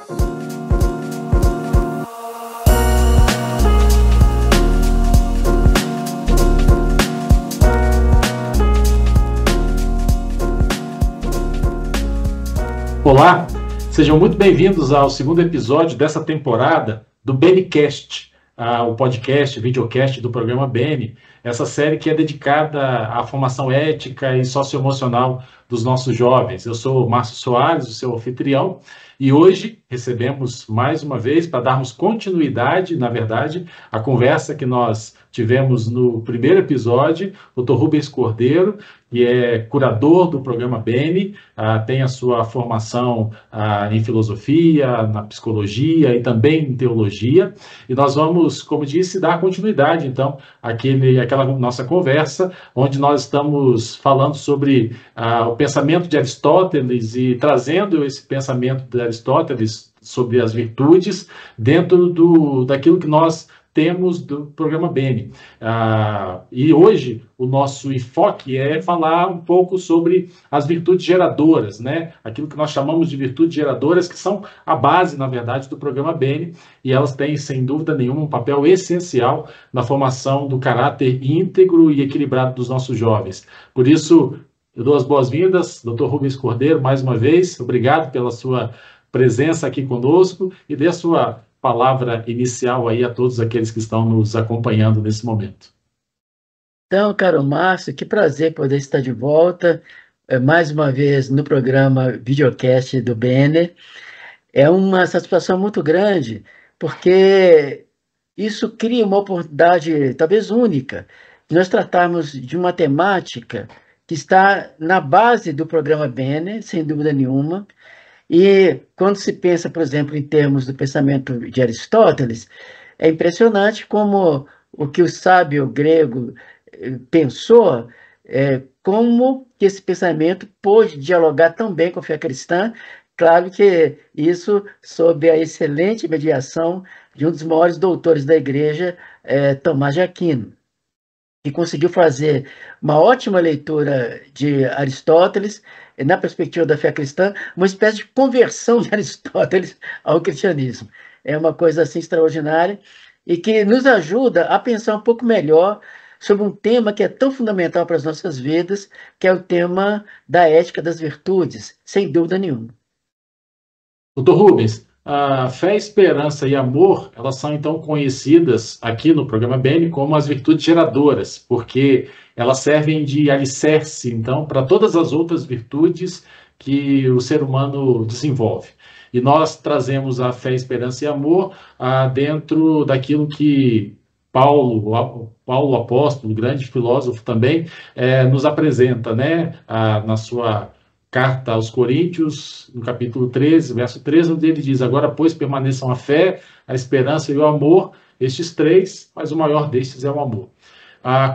Olá, sejam muito bem-vindos ao segundo episódio dessa temporada do BNcast, o podcast, videocast do programa BN, essa série que é dedicada à formação ética e socioemocional dos nossos jovens. Eu sou o Márcio Soares, o seu anfitrião, e hoje recebemos mais uma vez, para darmos continuidade, na verdade, à conversa que nós tivemos no primeiro episódio, o Dr. Rubens Cordeiro, que é curador do programa BN, tem a sua formação em filosofia, na psicologia e também em teologia, e nós vamos, como disse, dar continuidade, então, àquela nossa conversa, onde nós estamos falando sobre o pensamento de Aristóteles e trazendo esse pensamento de Aristóteles sobre as virtudes dentro daquilo que nós temos do programa BN. E hoje o nosso enfoque é falar um pouco sobre as virtudes geradoras, né? Aquilo que nós chamamos de virtudes geradoras, que são a base, na verdade, do programa BN, e elas têm, sem dúvida nenhuma, um papel essencial na formação do caráter íntegro e equilibrado dos nossos jovens. Por isso, eu dou as boas-vindas, Dr. Rubens Cordeiro, mais uma vez, obrigado pela sua presença aqui conosco e dê a sua palavra inicial aí a todos aqueles que estão nos acompanhando nesse momento. Então, caro Márcio, que prazer poder estar de volta mais uma vez no programa videocast do BN. É uma satisfação muito grande, porque isso cria uma oportunidade talvez única, de nós tratarmos de uma temática que está na base do programa BN, sem dúvida nenhuma. E quando se pensa, por exemplo, em termos do pensamento de Aristóteles, é impressionante como o que o sábio grego pensou, como que esse pensamento pôde dialogar tão bem com a fé cristã. Claro que isso sob a excelente mediação de um dos maiores doutores da igreja, Tomás de Aquino, que conseguiu fazer uma ótima leitura de Aristóteles, na perspectiva da fé cristã, uma espécie de conversão de Aristóteles ao cristianismo. É uma coisa assim extraordinária e que nos ajuda a pensar um pouco melhor sobre um tema que é tão fundamental para as nossas vidas, que é o tema da ética das virtudes, sem dúvida nenhuma. Dr. Rubens, a fé, esperança e amor, elas são então conhecidas aqui no programa BN como as virtudes geradoras, porque elas servem de alicerce, então, para todas as outras virtudes que o ser humano desenvolve. E nós trazemos a fé, esperança e amor dentro daquilo que Paulo apóstolo, grande filósofo também, nos apresenta, né, na sua carta aos Coríntios, no capítulo 13, verso 13, onde ele diz: agora, pois, permaneçam a fé, a esperança e o amor, estes três, mas o maior destes é o amor.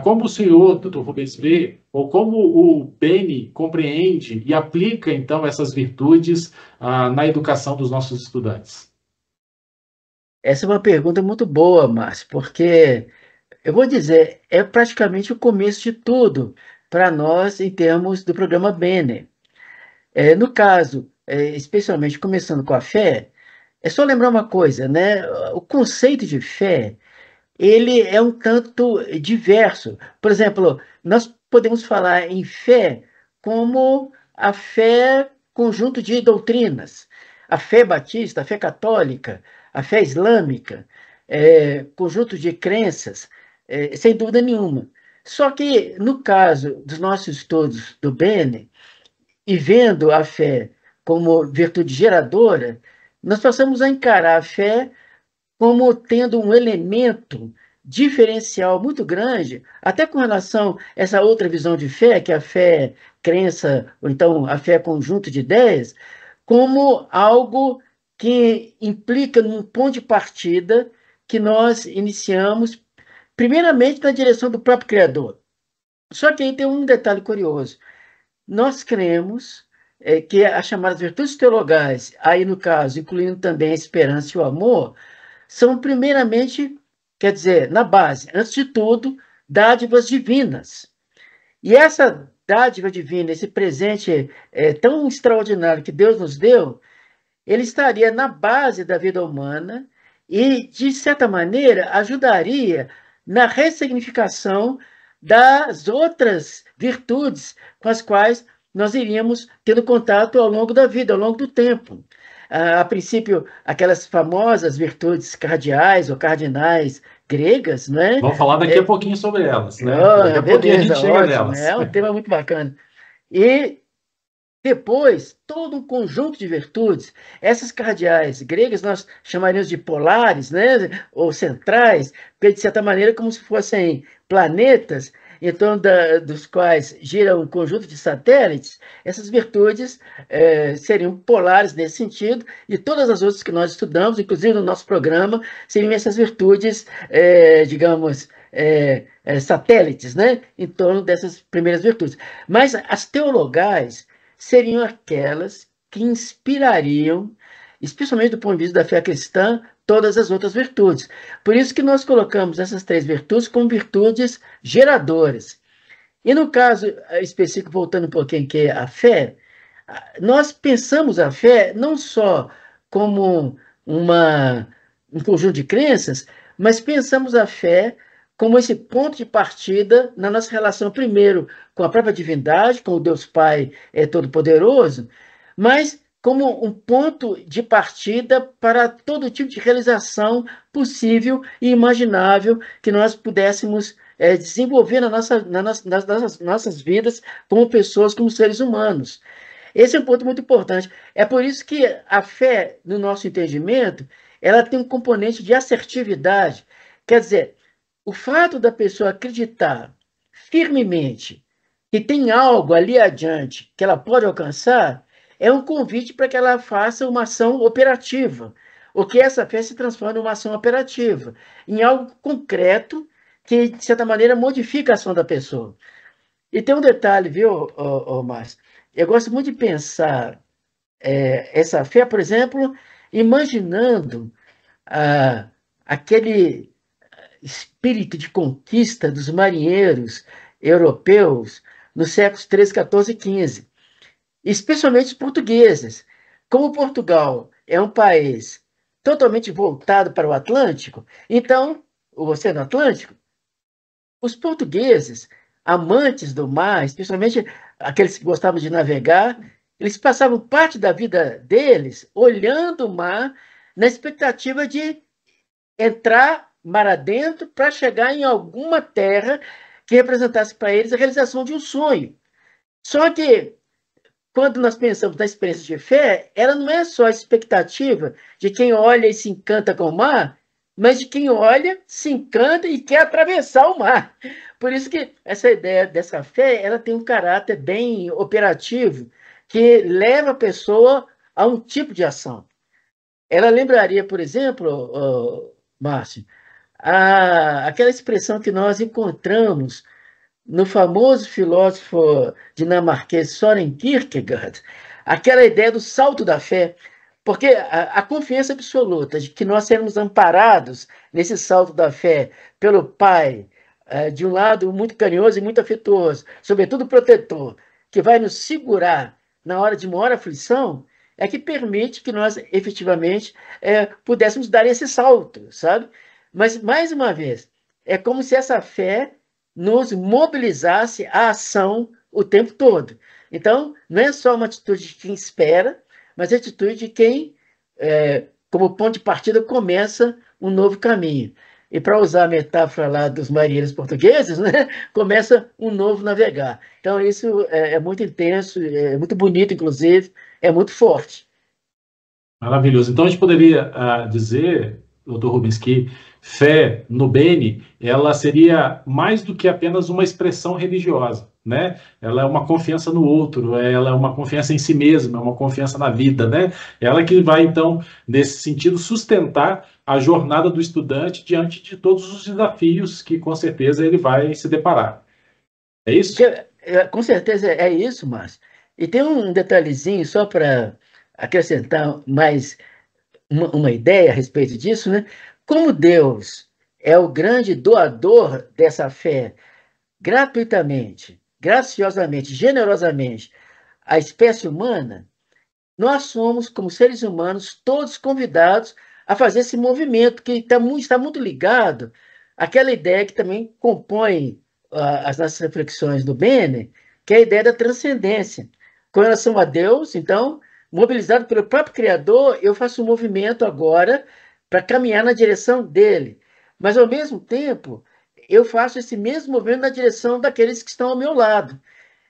Como o senhor, Dr. Rubens, vê, ou como o BN compreende e aplica, então, essas virtudes na educação dos nossos estudantes? Essa é uma pergunta muito boa, Márcio, porque, eu vou dizer, é praticamente o começo de tudo para nós em termos do programa BN. No caso, especialmente começando com a fé, é só lembrar uma coisa, né? O conceito de fé, ele é um tanto diverso. Por exemplo, nós podemos falar em fé como a fé conjunto de doutrinas, a fé batista, a fé católica, a fé islâmica, conjunto de crenças, sem dúvida nenhuma. Só que, no caso dos nossos estudos do BN, e vendo a fé como virtude geradora, nós passamos a encarar a fé como tendo um elemento diferencial muito grande, até com relação a essa outra visão de fé, que é a fé crença, ou então a fé conjunto de ideias, como algo que implica num ponto de partida que nós iniciamos, primeiramente, na direção do próprio Criador. Só que aí tem um detalhe curioso. Nós cremos que as chamadas virtudes teologais, aí no caso, incluindo também a esperança e o amor, são primeiramente, quer dizer, na base, antes de tudo, dádivas divinas. E essa dádiva divina, esse presente tão extraordinário que Deus nos deu, ele estaria na base da vida humana e, de certa maneira, ajudaria na ressignificação das outras virtudes com as quais nós iríamos tendo contato ao longo da vida, ao longo do tempo. A princípio, aquelas famosas virtudes cardeais ou cardinais gregas, né? Vamos falar daqui a pouquinho sobre elas, né? Daqui a pouquinho a gente Beleza, chega ótimo. nelas. É um tema muito bacana. E depois, todo um conjunto de virtudes, essas cardeais gregas nós chamaríamos de polares, né? Ou centrais, porque de certa maneira é como se fossem planetas, em torno dos quais gira um conjunto de satélites. Essas virtudes seriam polares nesse sentido, e todas as outras que nós estudamos, inclusive no nosso programa, seriam essas virtudes, digamos, satélites, né? Em torno dessas primeiras virtudes. Mas as teologais seriam aquelas que inspirariam, especialmente do ponto de vista da fé cristã, todas as outras virtudes. Por isso que nós colocamos essas três virtudes como virtudes geradoras. E no caso específico, voltando um pouquinho, que é a fé, nós pensamos a fé não só como um conjunto de crenças, mas pensamos a fé como esse ponto de partida na nossa relação, primeiro, com a própria divindade, com o Deus Pai Todo-Poderoso, mas como um ponto de partida para todo tipo de realização possível e imaginável que nós pudéssemos desenvolver nas nossas vidas como pessoas, como seres humanos. Esse é um ponto muito importante. É por isso que a fé, no nosso entendimento, ela tem um componente de assertividade. Quer dizer, o fato da pessoa acreditar firmemente que tem algo ali adiante que ela pode alcançar é um convite para que ela faça uma ação operativa. O que essa fé se transforma em uma ação operativa, em algo concreto que, de certa maneira, modifica a ação da pessoa. E tem um detalhe, viu, Márcio? Eu gosto muito de pensar essa fé, por exemplo, imaginando ah, aquele espírito de conquista dos marinheiros europeus nos séculos 13, 14 e 15, especialmente os portugueses. Como Portugal é um país totalmente voltado para o Atlântico, então, o Oceano Atlântico, os portugueses, amantes do mar, especialmente aqueles que gostavam de navegar, eles passavam parte da vida deles olhando o mar na expectativa de entrar mar adentro para chegar em alguma terra que representasse para eles a realização de um sonho. Só que, quando nós pensamos na experiência de fé, ela não é só a expectativa de quem olha e se encanta com o mar, mas de quem olha, se encanta e quer atravessar o mar. Por isso que essa ideia dessa fé, ela tem um caráter bem operativo, que leva a pessoa a um tipo de ação. Ela lembraria, por exemplo, Márcio, aquela expressão que nós encontramos no famoso filósofo dinamarquês Søren Kierkegaard, aquela ideia do salto da fé, porque a confiança absoluta de que nós seremos amparados nesse salto da fé pelo Pai, de um lado muito carinhoso e muito afetuoso, sobretudo protetor, que vai nos segurar na hora de maior aflição, é que permite que nós efetivamente pudéssemos dar esse salto, sabe? Mas, mais uma vez, é como se essa fé nos mobilizasse à ação o tempo todo. Então, não é só uma atitude de quem espera, mas a atitude de quem, como ponto de partida, começa um novo caminho. E para usar a metáfora lá dos marinheiros portugueses, né, começa um novo navegar. Então, isso é muito intenso, é muito bonito, inclusive, é muito forte. Maravilhoso. Então a gente poderia dizer, doutor Rubens, que fé no Bene, ela seria mais do que apenas uma expressão religiosa, né? Ela é uma confiança no outro, ela é uma confiança em si mesma, é uma confiança na vida, né? Ela que vai, então, nesse sentido, sustentar a jornada do estudante diante de todos os desafios que, com certeza, ele vai se deparar. É isso? Com certeza é isso, Márcio. E tem um detalhezinho só para acrescentar mais uma ideia a respeito disso, né? Como Deus é o grande doador dessa fé gratuitamente, graciosamente, generosamente à espécie humana, nós somos, como seres humanos, todos convidados a fazer esse movimento que está muito ligado àquela ideia que também compõe as nossas reflexões do Bene, que é a ideia da transcendência. Com relação a Deus, então, mobilizado pelo próprio Criador, eu faço um movimento agora para caminhar na direção dele. Mas, ao mesmo tempo, eu faço esse mesmo movimento na direção daqueles que estão ao meu lado.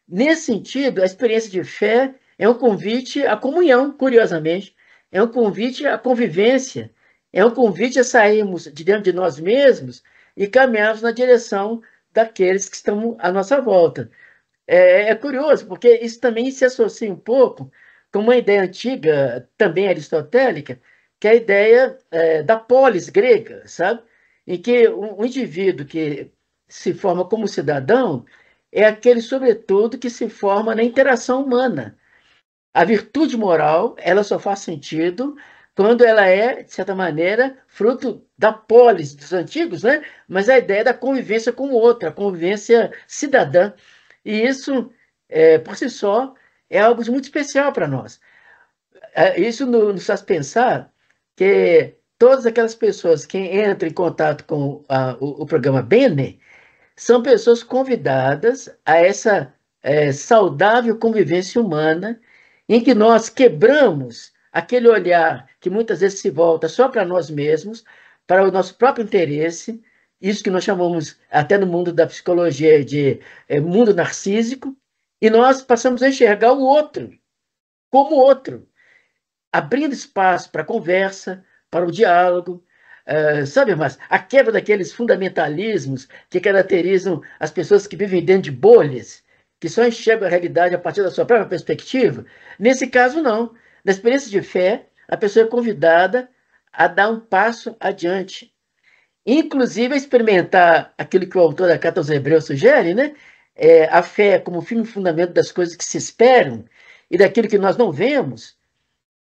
Nesse sentido, a experiência de fé é um convite à comunhão, curiosamente, é um convite à convivência, é um convite a sairmos de dentro de nós mesmos e caminharmos na direção daqueles que estão à nossa volta. É curioso, porque isso também se associa um pouco com uma ideia antiga, também aristotélica, que é a ideia da polis grega, sabe? Em que um indivíduo que se forma como cidadão é aquele, sobretudo, que se forma na interação humana. A virtude moral, ela só faz sentido quando ela é, de certa maneira, fruto da polis dos antigos, né? Mas a ideia da convivência com o outro, a convivência cidadã. E isso, por si só, é algo de muito especial para nós. Isso nos faz pensar que todas aquelas pessoas que entram em contato com o programa Bene são pessoas convidadas a essa saudável convivência humana, em que nós quebramos aquele olhar que muitas vezes se volta só para nós mesmos, para o nosso próprio interesse, isso que nós chamamos, até no mundo da psicologia, de mundo narcísico, e nós passamos a enxergar o outro como outro, abrindo espaço para a conversa, para o diálogo, sabe, mas a quebra daqueles fundamentalismos que caracterizam as pessoas que vivem dentro de bolhas, que só enxergam a realidade a partir da sua própria perspectiva. Nesse caso, não. Na experiência de fé, a pessoa é convidada a dar um passo adiante, inclusive a experimentar aquilo que o autor da Carta aos Hebreus sugere, né? A fé como firme fundamento das coisas que se esperam e daquilo que nós não vemos.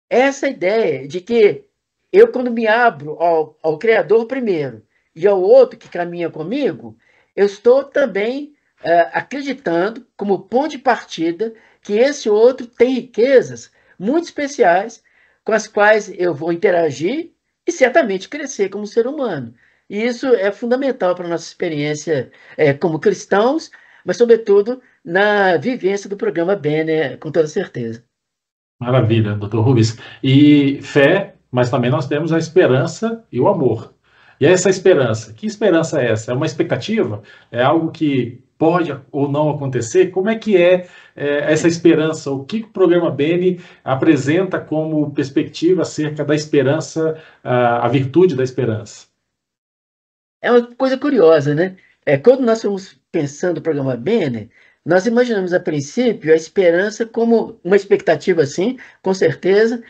Essa ideia de que eu, quando me abro ao Criador primeiro e ao outro que caminha comigo, eu estou também acreditando, como ponto de partida, que esse outro tem riquezas muito especiais com as quais eu vou interagir e certamente crescer como ser humano. E isso é fundamental para a nossa experiência como cristãos, mas, sobretudo, na vivência do programa Bene, com toda certeza. Maravilha, doutor Rubens. E fé, mas também nós temos a esperança e o amor. E essa esperança, que esperança é essa? É uma expectativa? É algo que pode ou não acontecer? Como é que essa esperança? O que o programa Bene apresenta como perspectiva acerca da esperança, a virtude da esperança? É uma coisa curiosa, né? Quando nós estamos pensando no programa Bene, nós imaginamos a princípio a esperança como uma expectativa, sim, com certeza,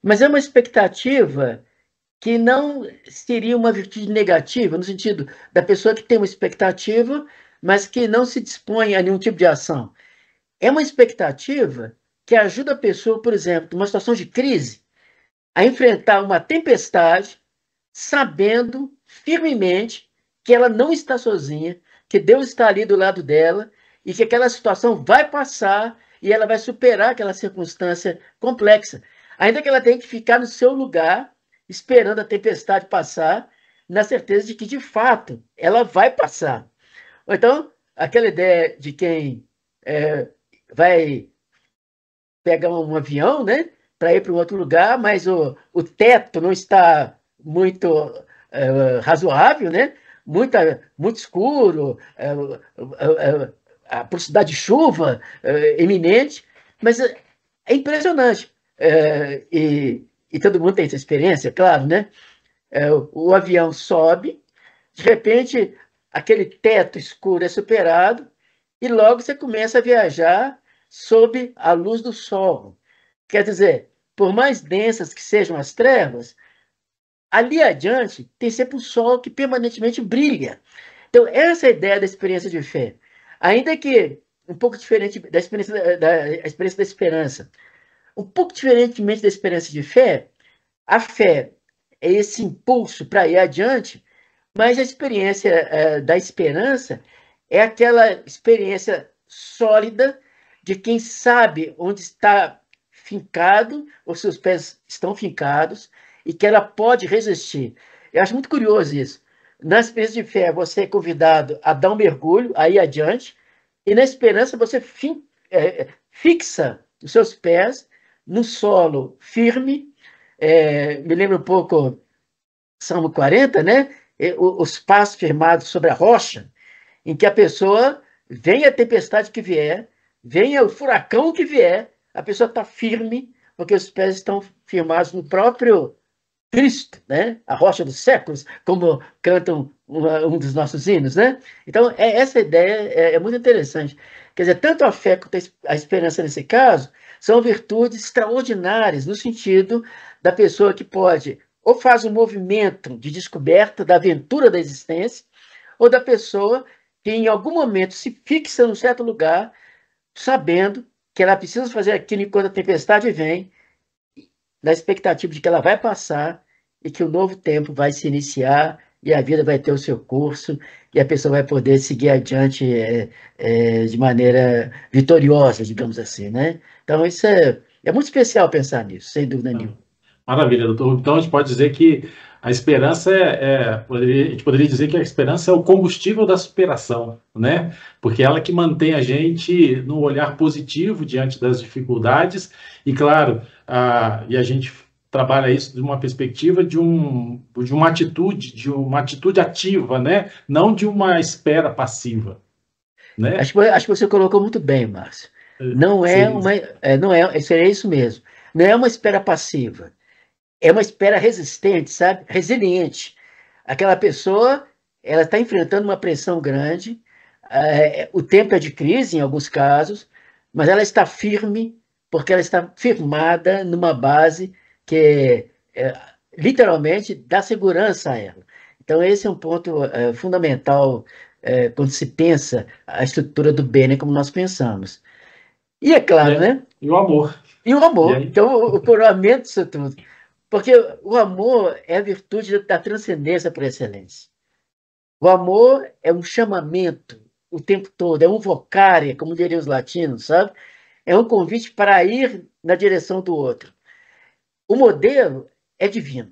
mas é uma expectativa que não seria uma virtude negativa, no sentido da pessoa que tem uma expectativa, mas que não se dispõe a nenhum tipo de ação. É uma expectativa que ajuda a pessoa, por exemplo, numa situação de crise, a enfrentar uma tempestade, sabendo firmemente que ela não está sozinha, que Deus está ali do lado dela e que aquela situação vai passar e ela vai superar aquela circunstância complexa. Ainda que ela tenha que ficar no seu lugar, esperando a tempestade passar, na certeza de que, de fato, ela vai passar. Ou então, aquela ideia de quem vai pegar um avião, né, para ir para um outro lugar, mas o teto não está muito razoável, né? Muito escuro, a possibilidade de chuva iminente, mas é impressionante. E todo mundo tem essa experiência, claro, né? O avião sobe, de repente aquele teto escuro é superado e logo você começa a viajar sob a luz do sol. Quer dizer, por mais densas que sejam as trevas, ali adiante tem sempre o sol que permanentemente brilha. Então, essa é a ideia da experiência de fé. Ainda que um pouco diferente da experiência experiência da esperança, um pouco diferentemente da experiência de fé, a fé é esse impulso para ir adiante, mas a experiência da esperança é aquela experiência sólida de quem sabe onde está fincado, os seus pés estão fincados, e que ela pode resistir. Eu acho muito curioso isso. Na experiência de fé, você é convidado a dar um mergulho, aí adiante, e na esperança você fixa os seus pés no solo firme. Me lembra um pouco Salmo 40, né? Os passos firmados sobre a rocha, em que a pessoa, venha a tempestade que vier, venha o furacão que vier, a pessoa está firme, porque os pés estão firmados no próprio Cristo, né? A rocha dos séculos, como cantam um dos nossos hinos, né? Então, essa ideia é muito interessante. Quer dizer, tanto a fé quanto a esperança nesse caso são virtudes extraordinárias no sentido da pessoa que pode ou faz um movimento de descoberta da aventura da existência, ou da pessoa que em algum momento se fixa num certo lugar, sabendo que ela precisa fazer aquilo enquanto a tempestade vem, na expectativa de que ela vai passar e que o novo tempo vai se iniciar e a vida vai ter o seu curso e a pessoa vai poder seguir adiante de maneira vitoriosa, digamos assim, né? Então, isso é muito especial pensar nisso, sem dúvida nenhuma. Maravilha, doutor. Então a gente pode dizer que a esperança a gente poderia dizer que a esperança é o combustível da superação, né? Porque ela que mantém a gente no olhar positivo diante das dificuldades e, claro, e a gente trabalha isso de uma perspectiva de uma atitude ativa, né? Não de uma espera passiva, né? Acho que você colocou muito bem, Márcio. Não é Seria uma, não é, seria isso mesmo. Não é uma espera passiva. É uma espera resistente, sabe? Resiliente. Aquela pessoa, ela está enfrentando uma pressão grande, o tempo é de crise em alguns casos, mas ela está firme, porque ela está firmada numa base que literalmente dá segurança a ela. Então, esse é um ponto fundamental quando se pensa a estrutura do bem, como nós pensamos. E é claro, né? e o amor. E o E amor, aí, que é o coroamento disso tudo. Porque o amor é a virtude da transcendência por excelência. O amor é um chamamento o tempo todo, é um vocare, como diriam os latinos, sabe? É um convite para ir na direção do outro. O modelo é divino.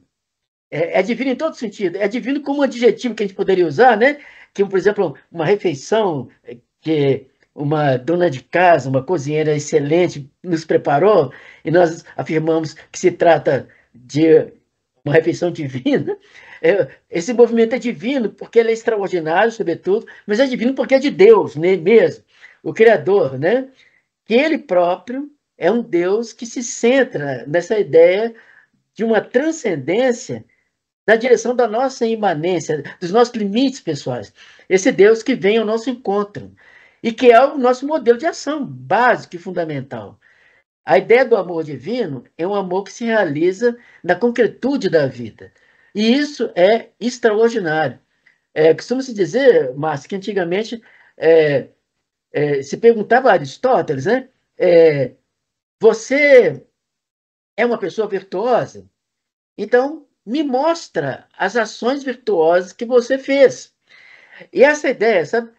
É divino em todo sentido. É divino como um adjetivo que a gente poderia usar, né? Que, por exemplo, uma refeição que uma dona de casa, uma cozinheira excelente nos preparou, e nós afirmamos que se trata de uma refeição divina. Esse movimento é divino porque ele é extraordinário, sobretudo, mas é divino porque é de Deus, né, mesmo, o Criador, né? Que ele próprio é um Deus que se centra nessa ideia de uma transcendência na direção da nossa imanência, dos nossos limites pessoais. Esse Deus que vem ao nosso encontro e que é o nosso modelo de ação básico e fundamental. A ideia do amor divino é um amor que se realiza na concretude da vida. E isso é extraordinário. Costuma-se dizer, Márcio, que antigamente se perguntava a Aristóteles, né? Você é uma pessoa virtuosa? Então, me mostra as ações virtuosas que você fez. E essa ideia, sabe?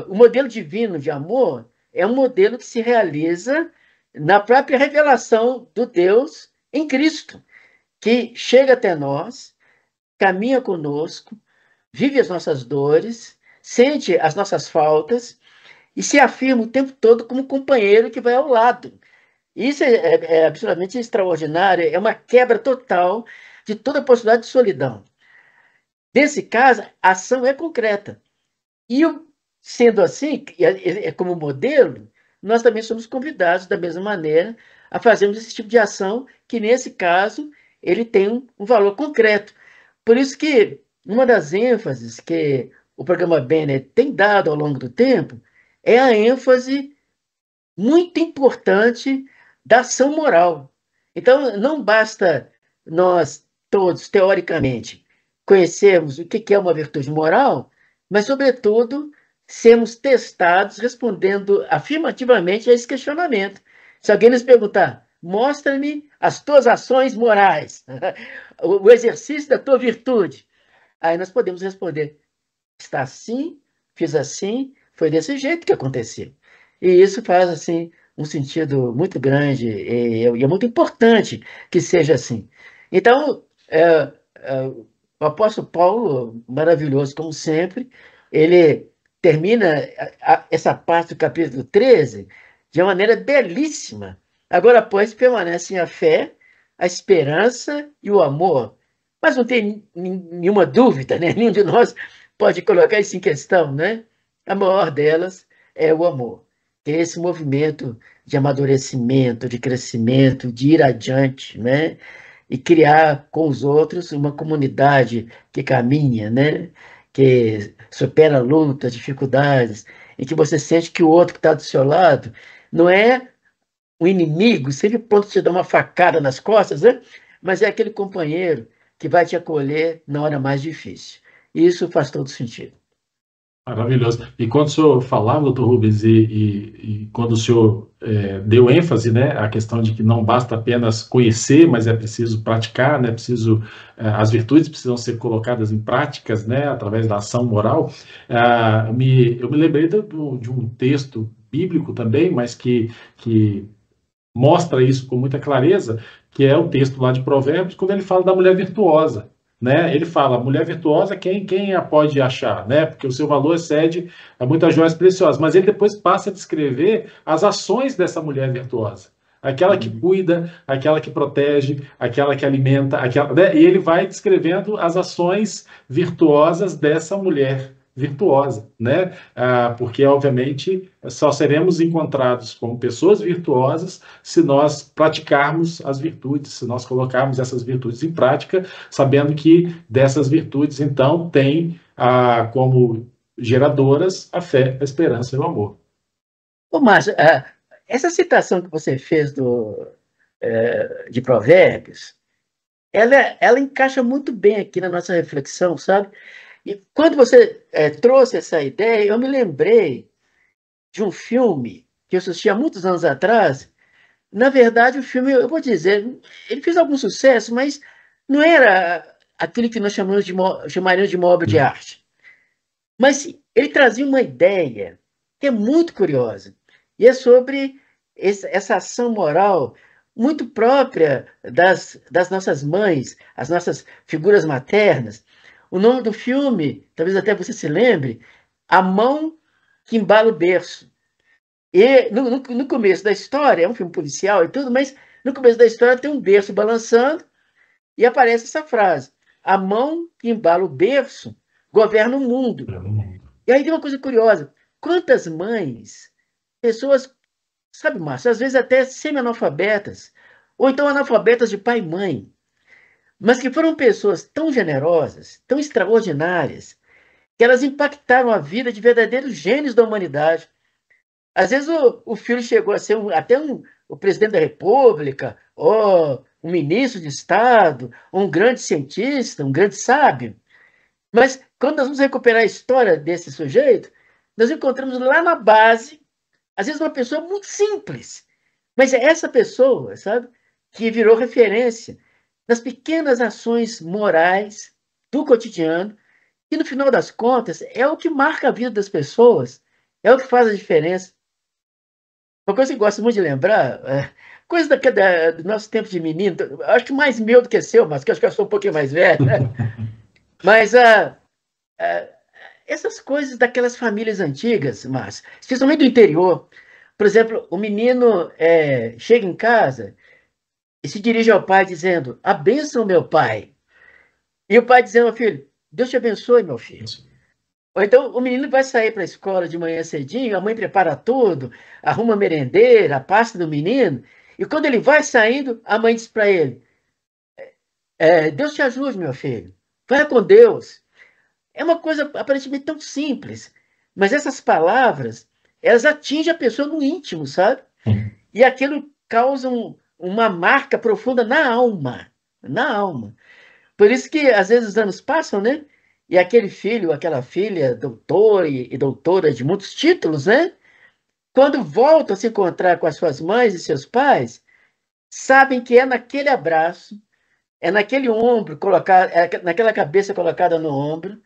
O modelo divino de amor é um modelo que se realiza na própria revelação do Deus em Cristo, que chega até nós, caminha conosco, vive as nossas dores, sente as nossas faltas e se afirma o tempo todo como companheiro que vai ao lado. Isso é absolutamente extraordinário, é uma quebra total de toda possibilidade de solidão. Nesse caso, a ação é concreta. E sendo assim, como modelo, nós também somos convidados, da mesma maneira, a fazermos esse tipo de ação, que nesse caso, ele tem um valor concreto. Por isso que uma das ênfases que o programa Bennett tem dado ao longo do tempo é a ênfase muito importante da ação moral. Então, não basta nós todos, teoricamente, conhecermos o que é uma virtude moral, mas, sobretudo, sermos testados respondendo afirmativamente a esse questionamento. Se alguém nos perguntar, mostra-me as tuas ações morais, o exercício da tua virtude, aí nós podemos responder, está assim, fiz assim, foi desse jeito que aconteceu. E isso faz, assim, um sentido muito grande e é muito importante que seja assim. Então, o apóstolo Paulo, maravilhoso como sempre, ele termina essa parte do capítulo 13 de uma maneira belíssima. Agora, pois, permanecem a fé, a esperança e o amor. Mas não tem nenhuma dúvida, né? Nenhum de nós pode colocar isso em questão, né? A maior delas é o amor. É esse movimento de amadurecimento, de crescimento, de ir adiante, né? E criar com os outros uma comunidade que caminha, né? Que supera lutas, dificuldades, em que você sente que o outro que está do seu lado não é um inimigo, sempre pronto a te dar uma facada nas costas, né? Mas é aquele companheiro que vai te acolher na hora mais difícil. E isso faz todo sentido. Maravilhoso. E quando o senhor falava, doutor Rubens, e quando o senhor deu ênfase, né, à questão de que não basta apenas conhecer, mas é preciso praticar, né, as virtudes precisam ser colocadas em práticas, né, através da ação moral, eu me lembrei de um texto bíblico também, mas que mostra isso com muita clareza, que é o texto lá de Provérbios, quando ele fala da mulher virtuosa. Né? Ele fala, mulher virtuosa, quem a pode achar? Né? Porque o seu valor excede a muitas joias preciosas. Mas ele depois passa a descrever as ações dessa mulher virtuosa. Aquela que cuida, aquela que protege, aquela que alimenta, né? E ele vai descrevendo as ações virtuosas dessa mulher virtuosa, né? Porque, obviamente, só seremos encontrados como pessoas virtuosas se nós praticarmos as virtudes, se nós colocarmos essas virtudes em prática, sabendo que dessas virtudes, então, tem como geradoras a fé, a esperança e o amor. Ô, Márcio, essa citação que você fez de Provérbios, ela encaixa muito bem aqui na nossa reflexão, sabe? E quando você trouxe essa ideia, eu me lembrei de um filme que eu assisti há muitos anos atrás. Na verdade, o filme, eu vou dizer, ele fez algum sucesso, mas não era aquilo que nós chamaríamos de uma obra de arte. Mas ele trazia uma ideia que é muito curiosa. E é sobre essa ação moral muito própria das nossas mães, as nossas figuras maternas. O nome do filme, talvez até você se lembre, A Mão que Embala o Berço. E no começo da história, é um filme policial e tudo, mas no começo da história tem um berço balançando e aparece essa frase: a mão que embala o berço governa o mundo. E aí tem uma coisa curiosa: quantas mães, pessoas, sabe, Márcio, às vezes até semi-analfabetas, ou então analfabetas de pai e mãe, mas que foram pessoas tão generosas, tão extraordinárias, que elas impactaram a vida de verdadeiros gênios da humanidade. Às vezes o filho chegou a ser o presidente da República, ou um ministro de Estado, ou um grande cientista, um grande sábio. Mas quando nós vamos recuperar a história desse sujeito, nós encontramos lá na base, às vezes, uma pessoa muito simples. Mas é essa pessoa, sabe, que virou referência nas pequenas ações morais do cotidiano, que no final das contas é o que marca a vida das pessoas, é o que faz a diferença. Uma coisa que eu gosto muito de lembrar, coisa do nosso tempo de menino, acho que mais meu do que seu, mas que acho que eu sou um pouquinho mais velho, né? Mas ah, essas coisas daquelas famílias antigas, mas especialmente do interior. Por exemplo, o menino chega em casa e se dirige ao pai dizendo: a bênção, meu pai. E o pai dizendo ao filho: Deus te abençoe, meu filho. Ou então o menino vai sair para a escola de manhã cedinho, a mãe prepara tudo, arruma a merendeira, a pasta do menino, e quando ele vai saindo, a mãe diz para ele: Deus te ajude, meu filho, vai com Deus. É uma coisa aparentemente tão simples, mas essas palavras, elas atingem a pessoa no íntimo, sabe? E aquilo causa uma marca profunda na alma, na alma. Por isso que às vezes os anos passam, né? E aquele filho, aquela filha, doutor e doutora de muitos títulos, né? Quando voltam a se encontrar com as suas mães e seus pais, sabem que é naquele abraço, é naquele ombro colocado, é naquela cabeça colocada no ombro,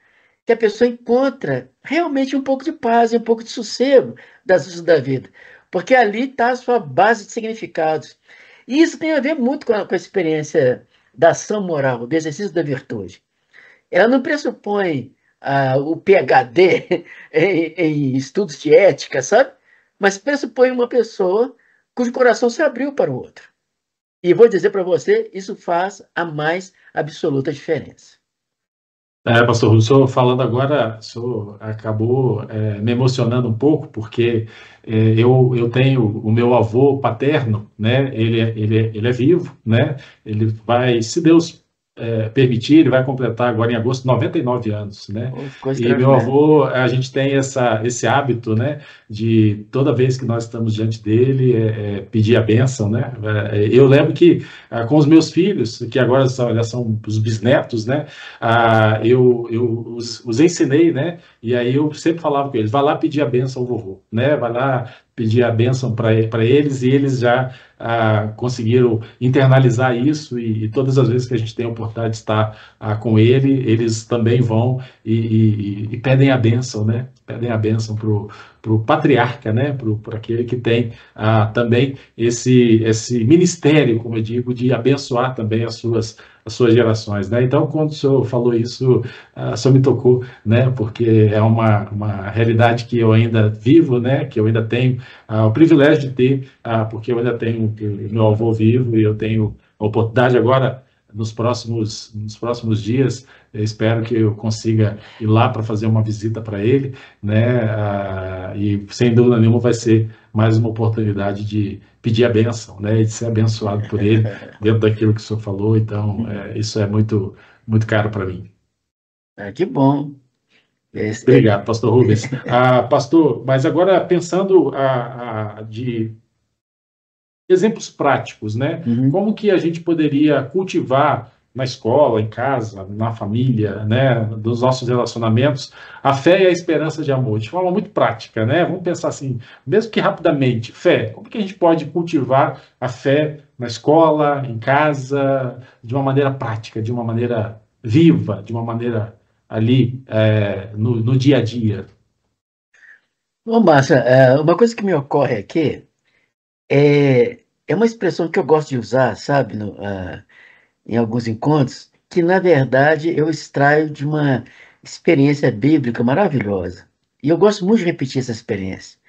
que a pessoa encontra realmente um pouco de paz e um pouco de sossego das lutas da vida. porque ali está a sua base de significados. E isso tem a ver muito com a experiência da ação moral, do exercício da virtude. Ela não pressupõe o PhD em estudos de ética, sabe? Mas pressupõe uma pessoa cujo coração se abriu para o outro. E vou dizer para você, isso faz a mais absoluta diferença. Pastor Rubens, o senhor falando agora, o senhor acabou me emocionando um pouco, porque eu tenho o meu avô paterno, né? Ele é vivo, né? Ele vai, se Deus permitir, ele vai completar agora em agosto 99 anos, né? Oh, ficou E meu extraordinário. avô, a gente tem esse hábito, né? De toda vez que nós estamos diante dele, pedir a bênção, né? Eu lembro que com os meus filhos, que agora já são os bisnetos, né? Eu os ensinei, né? E aí eu sempre falava com eles, vai lá pedir a bênção ao vovô, né? Vai lá pedir a bênção para eles e eles já conseguiram internalizar isso e todas as vezes que a gente tem a oportunidade de estar com ele, eles também vão e pedem a bênção, né? Pedem a bênção para o patriarca, né? Para aquele que tem também esse ministério, como eu digo, de abençoar também as suas gerações, né? Então, quando o senhor falou isso, o senhor me tocou, né? Porque é uma realidade que eu ainda vivo, né? Que eu ainda tenho o privilégio de ter, porque eu ainda tenho meu avô vivo e eu tenho a oportunidade agora, nos próximos dias, eu espero que eu consiga ir lá para fazer uma visita para ele, né? E sem dúvida nenhuma vai ser mais uma oportunidade de pedir a bênção, né? E de ser abençoado por ele dentro daquilo que o senhor falou. Então, isso é muito, muito caro para mim. Que bom. Esse, Obrigado, pastor Rubens. Pastor, mas agora pensando de exemplos práticos, né? uhum. Como que a gente poderia cultivar na escola, em casa, na família, né, dos nossos relacionamentos, a fé e a esperança de amor, de forma muito prática, né? Vamos pensar assim, mesmo que rapidamente, fé. Como que a gente pode cultivar a fé na escola, em casa, de uma maneira prática, de uma maneira viva, de uma maneira ali no dia a dia? Bom, Márcia, uma coisa que me ocorre aqui é uma expressão que eu gosto de usar, sabe, em alguns encontros, que na verdade eu extraio de uma experiência bíblica maravilhosa. E eu gosto muito de repetir essa experiência,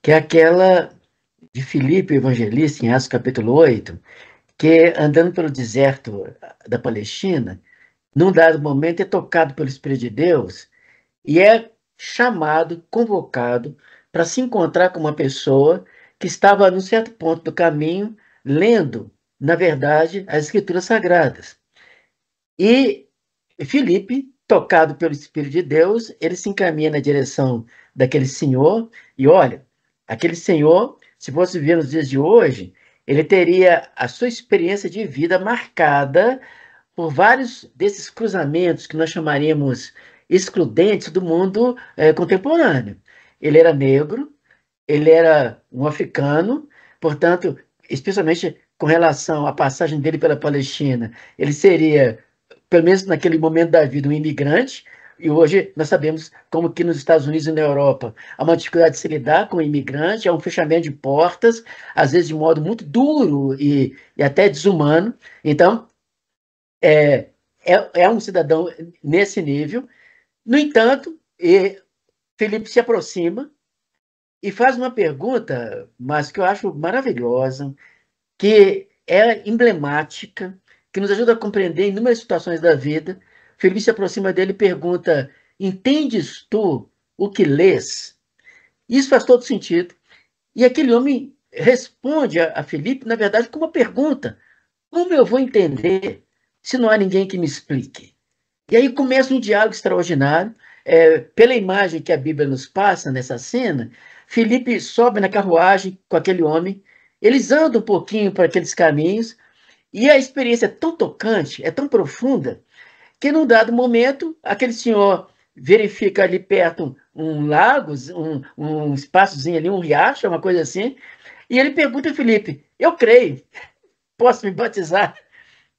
que é aquela de Filipe, o evangelista, em Atos capítulo 8, que andando pelo deserto da Palestina, num dado momento é tocado pelo Espírito de Deus e é chamado, convocado para se encontrar com uma pessoa que estava num certo ponto do caminho lendo, na verdade, as Escrituras Sagradas. E Filipe, tocado pelo Espírito de Deus, ele se encaminha na direção daquele senhor e olha, aquele senhor, se fosse viver nos dias de hoje, ele teria a sua experiência de vida marcada por vários desses cruzamentos que nós chamaríamos excludentes do mundo contemporâneo. Ele era negro, ele era um africano, portanto, especialmente com relação à passagem dele pela Palestina, ele seria, pelo menos naquele momento da vida, um imigrante. E hoje nós sabemos como que nos Estados Unidos e na Europa há uma dificuldade de se lidar com o imigrante, há um fechamento de portas, às vezes de modo muito duro e até desumano. Então, é, é um cidadão nesse nível. No entanto, Felipe se aproxima e faz uma pergunta, mas que eu acho maravilhosa, que é emblemática, que nos ajuda a compreender inúmeras situações da vida. Felipe se aproxima dele e pergunta: Entendes tu o que lês? Isso faz todo sentido. E aquele homem responde a Felipe, na verdade, com uma pergunta: Como eu vou entender se não há ninguém que me explique? E aí começa um diálogo extraordinário. Pela imagem que a Bíblia nos passa nessa cena, Felipe sobe na carruagem com aquele homem, eles andam um pouquinho por aqueles caminhos, e a experiência é tão tocante, é tão profunda, que num dado momento, aquele senhor verifica ali perto um lago, um espaçozinho ali, um riacho, uma coisa assim, e ele pergunta a Felipe: Eu creio, posso me batizar?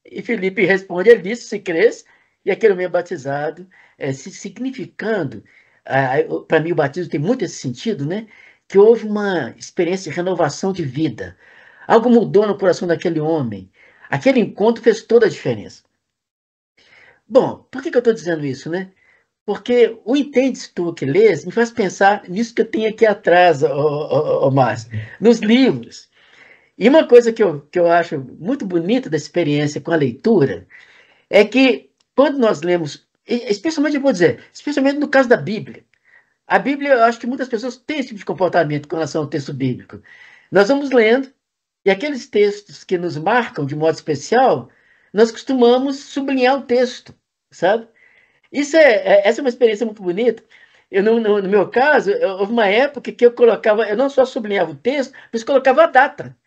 E Felipe responde: É lícito se crês, e aquele homem é batizado, se significando. Para mim, o batismo tem muito esse sentido, né? que houve uma experiência de renovação de vida. Algo mudou no coração daquele homem. Aquele encontro fez toda a diferença. Bom, por que eu estou dizendo isso, né? Porque o Entende-se Tu que lês me faz pensar nisso que eu tenho aqui atrás, Márcio, nos livros. E uma coisa que eu acho muito bonita da experiência com a leitura é que quando nós lemos, especialmente, eu vou dizer, especialmente no caso da Bíblia, a Bíblia, eu acho que muitas pessoas têm esse tipo de comportamento com relação ao texto bíblico. Nós vamos lendo, e aqueles textos que nos marcam de modo especial, nós costumamos sublinhar o texto, sabe? Essa é uma experiência muito bonita. No meu caso, houve uma época que eu colocava, eu não só sublinhava o texto, mas colocava a data.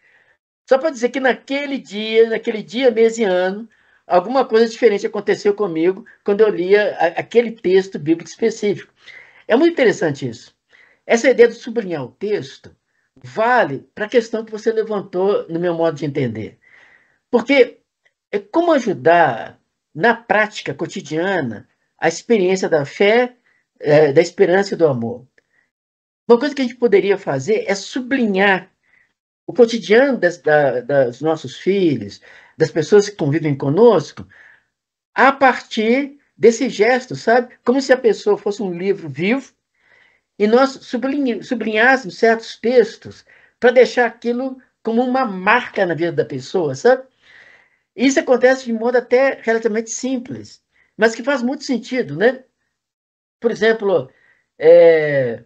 Só para dizer que naquele dia, mês e ano, alguma coisa diferente aconteceu comigo quando eu lia aquele texto bíblico específico. É muito interessante isso. Essa ideia de sublinhar o texto vale para a questão que você levantou no meu modo de entender. Porque é como ajudar na prática cotidiana a experiência da fé, da esperança e do amor. Uma coisa que a gente poderia fazer é sublinhar o cotidiano dos nossos filhos, das pessoas que convivem conosco, a partir desse gesto, sabe? Como se a pessoa fosse um livro vivo e nós sublinhássemos certos textos para deixar aquilo como uma marca na vida da pessoa, sabe? Isso acontece de modo até relativamente simples, mas que faz muito sentido, né? Por exemplo, é,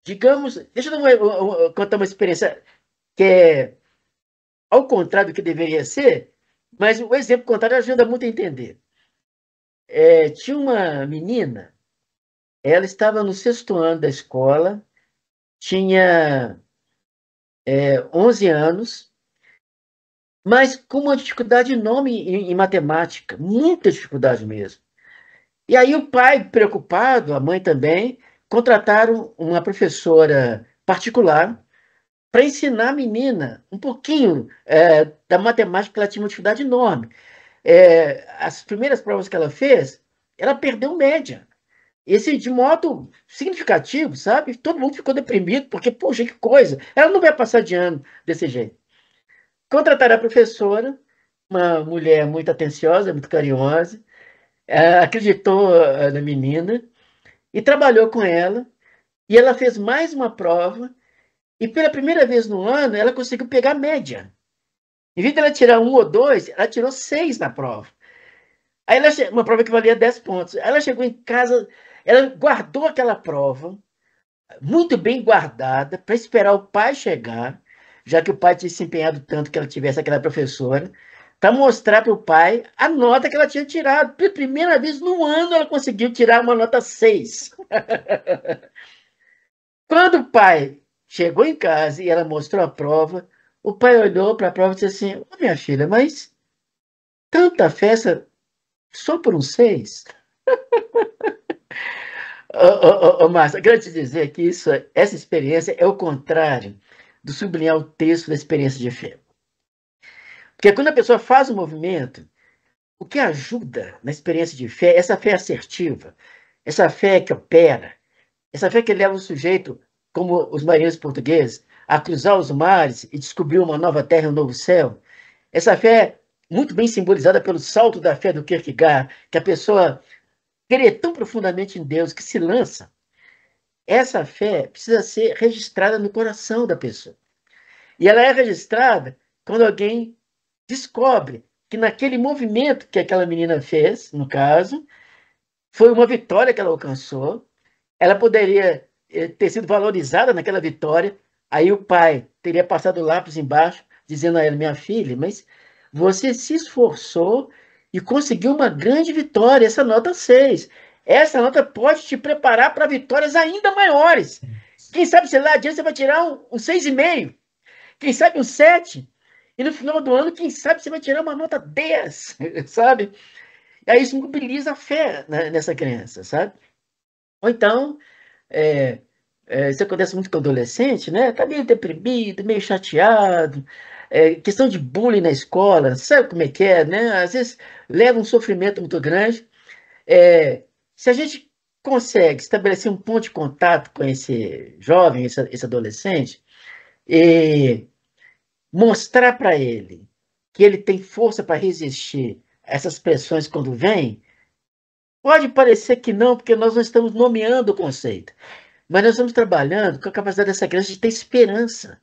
digamos, deixa eu contar uma experiência que é ao contrário do que deveria ser, mas o exemplo contrário ajuda muito a entender. Tinha uma menina, ela estava no sexto ano da escola, tinha 11 anos, mas com uma dificuldade enorme em matemática, muita dificuldade mesmo. E aí o pai, preocupado, a mãe também, contrataram uma professora particular para ensinar a menina um pouquinho da matemática, que ela tinha uma dificuldade enorme. As primeiras provas que ela fez, ela perdeu média. Esse de modo significativo, sabe? Todo mundo ficou deprimido, porque, poxa, que coisa! Ela não vai passar de ano desse jeito. Contrataram a professora, uma mulher muito atenciosa, muito carinhosa, acreditou na menina e trabalhou com ela. E ela fez mais uma prova, e pela primeira vez no ano, ela conseguiu pegar média. Em vez de ela tirar um ou dois, ela tirou 6 na prova. Aí uma prova que valia 10 pontos. Aí ela chegou em casa, ela guardou aquela prova, muito bem guardada, para esperar o pai chegar, já que o pai tinha se empenhado tanto que ela tivesse aquela professora, para mostrar para o pai a nota que ela tinha tirado. Pela primeira vez no ano, ela conseguiu tirar uma nota 6. Quando o pai chegou em casa e ela mostrou a prova, o pai olhou para a prova e disse assim: "Ô, minha filha, mas tanta festa só por um 6?" Márcia, eu quero te dizer que essa experiência é o contrário do sublinhar o texto da experiência de fé. Porque quando a pessoa faz o movimento, o que ajuda na experiência de fé, essa fé assertiva, essa fé que opera, essa fé que leva o sujeito, como os marinheiros portugueses, a cruzar os mares e descobrir uma nova terra e um novo céu. Essa fé muito bem simbolizada pelo salto da fé do Kierkegaard, que a pessoa crê tão profundamente em Deus que se lança. Essa fé precisa ser registrada no coração da pessoa. E ela é registrada quando alguém descobre que naquele movimento que aquela menina fez, no caso, foi uma vitória que ela alcançou. Ela poderia ter sido valorizada naquela vitória. Aí o pai teria passado o lápis embaixo, dizendo a ela: "Minha filha, mas você se esforçou e conseguiu uma grande vitória, essa nota 6. Essa nota pode te preparar para vitórias ainda maiores. Quem sabe, sei lá, adiante você vai tirar um 6,5. Quem sabe um 7. E no final do ano, quem sabe você vai tirar uma nota 10, sabe? E aí isso mobiliza a fé nessa criança, sabe? Ou então, isso acontece muito com adolescente, né? Tá meio deprimido, meio chateado, questão de bullying na escola, sabe como é que é, né? Às vezes leva um sofrimento muito grande. Se a gente consegue estabelecer um ponto de contato com esse jovem, esse adolescente, e mostrar para ele que ele tem força para resistir a essas pressões quando vêm, pode parecer que não, porque nós não estamos nomeando o conceito, mas nós estamos trabalhando com a capacidade dessa criança de ter esperança.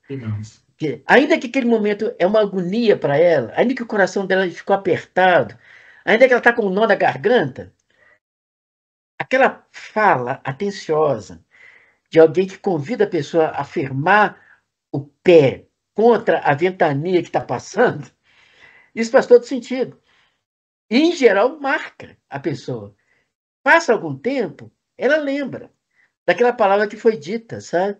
Ainda que aquele momento é uma agonia para ela, ainda que o coração dela ficou apertado, ainda que ela está com um nó na garganta, aquela fala atenciosa de alguém que convida a pessoa a firmar o pé contra a ventania que está passando, isso faz todo sentido. E, em geral, marca a pessoa. Passa algum tempo, ela lembra daquela palavra que foi dita, sabe?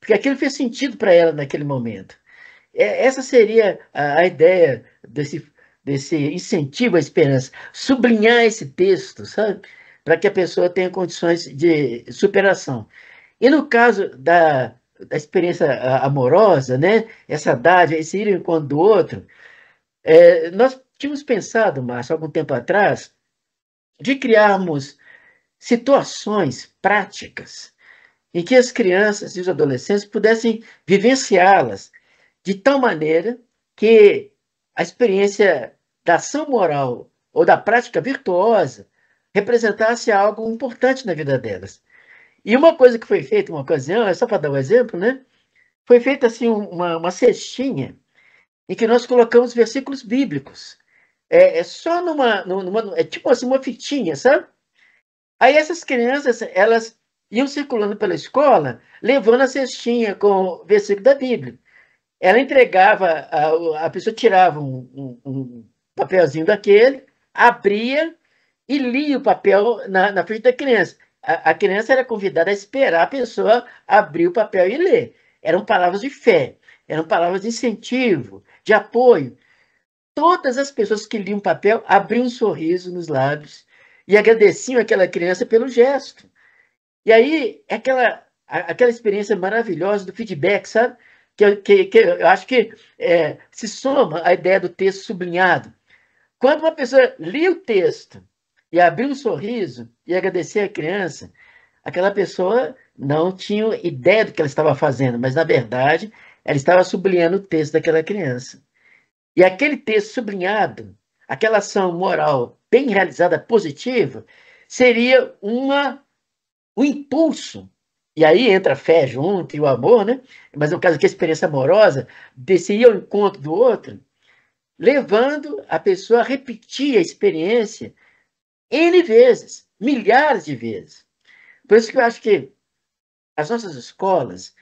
Porque aquilo fez sentido para ela naquele momento. Essa seria a ideia desse incentivo à esperança. Sublinhar esse texto, sabe? Para que a pessoa tenha condições de superação. E no caso da experiência amorosa, né? Essa dádiva, esse ir em encontro do outro, nós tínhamos pensado, Márcio, algum tempo atrás, de criarmos situações práticas em que as crianças e os adolescentes pudessem vivenciá-las de tal maneira que a experiência da ação moral ou da prática virtuosa representasse algo importante na vida delas. E uma coisa que foi feita, uma ocasião, é só para dar um exemplo, né? Foi feita assim uma cestinha em que nós colocamos versículos bíblicos. É só é tipo assim, uma fitinha, sabe? Aí essas crianças, elas iam circulando pela escola, levando a cestinha com o versículo da Bíblia. Ela entregava, a pessoa tirava um papelzinho daquele, abria e lia o papel na frente da criança. A criança era convidada a esperar a pessoa abrir o papel e ler. Eram palavras de fé, eram palavras de incentivo, de apoio. Todas as pessoas que liam o papel abriam um sorriso nos lábios e agradeciam aquela criança pelo gesto. E aí, aquela experiência maravilhosa do feedback, sabe? Que eu acho que se soma à ideia do texto sublinhado. Quando uma pessoa lia o texto e abriu um sorriso e agradecia a criança, aquela pessoa não tinha ideia do que ela estava fazendo, mas, na verdade, ela estava sublinhando o texto daquela criança. E aquele texto sublinhado, aquela ação moral bem realizada, positiva, seria um impulso. E aí entra a fé junto e o amor, né? Mas no caso aqui, a experiência amorosa, desse ir ao encontro do outro, levando a pessoa a repetir a experiência N vezes, milhares de vezes. Por isso que eu acho que as nossas escolas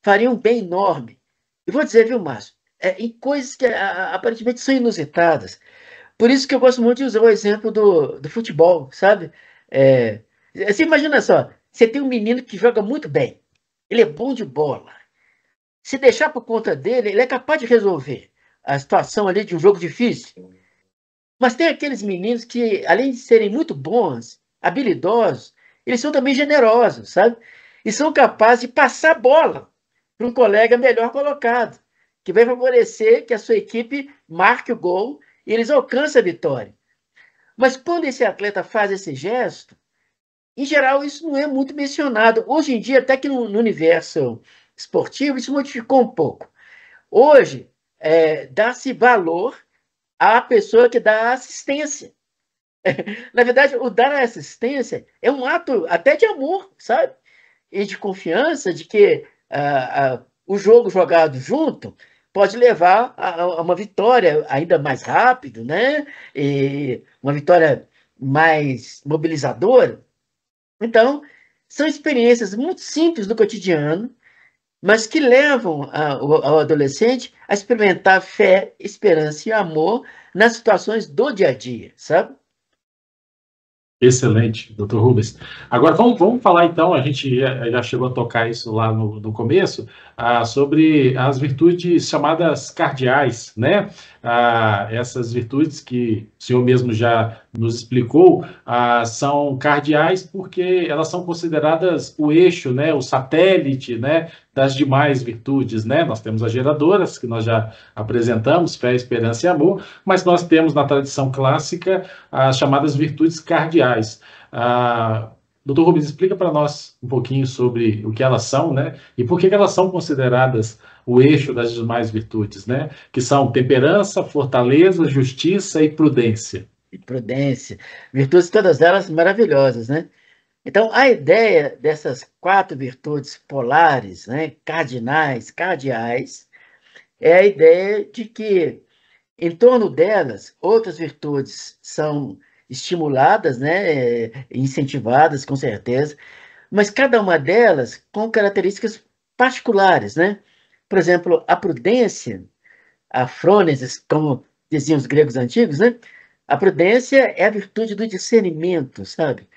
fariam um bem enorme. Eu vou dizer, viu, Márcio? Em coisas que aparentemente são inusitadas. Por isso que eu gosto muito de usar o exemplo do futebol, sabe? Você imagina só, você tem um menino que joga muito bem, ele é bom de bola. Se deixar por conta dele, ele é capaz de resolver a situação ali de um jogo difícil. Mas tem aqueles meninos que, além de serem muito bons, habilidosos, eles são também generosos, sabe? E são capazes de passar a bola para um colega melhor colocado, que vai favorecer que a sua equipe marque o gol e eles alcancem a vitória. Mas quando esse atleta faz esse gesto, em geral, isso não é muito mencionado. Hoje em dia, até que no universo esportivo, isso modificou um pouco. Hoje, dá-se valor à pessoa que dá assistência. Na verdade, o dar assistência é um ato até de amor, sabe? E de confiança de que o jogo jogado junto pode levar a uma vitória ainda mais rápido, né? E uma vitória mais mobilizadora. Então, são experiências muito simples do cotidiano, mas que levam ao adolescente a experimentar fé, esperança e amor nas situações do dia a dia, sabe? Excelente, doutor Rubens. Agora vamos falar então, a gente já chegou a tocar isso lá no começo, sobre as virtudes chamadas cardeais, né? Essas virtudes que o senhor mesmo já nos explicou, são cardeais porque elas são consideradas o eixo, né? O satélite, né? Das demais virtudes, né? Nós temos as geradoras, que nós já apresentamos, fé, esperança e amor, mas nós temos na tradição clássica as chamadas virtudes cardeais. Doutor Rubens, explica para nós um pouquinho sobre o que elas são, né? E por que elas são consideradas o eixo das demais virtudes, né? Que são temperança, fortaleza, justiça e prudência. E prudência, virtudes todas elas maravilhosas, né? Então, a ideia dessas quatro virtudes polares, né, cardinais, cardeais, é a ideia de que, em torno delas, outras virtudes são estimuladas, né, incentivadas, com certeza, mas cada uma delas com características particulares, né? Por exemplo, a prudência, a frônesis, como diziam os gregos antigos, né? A prudência é a virtude do discernimento, sabe?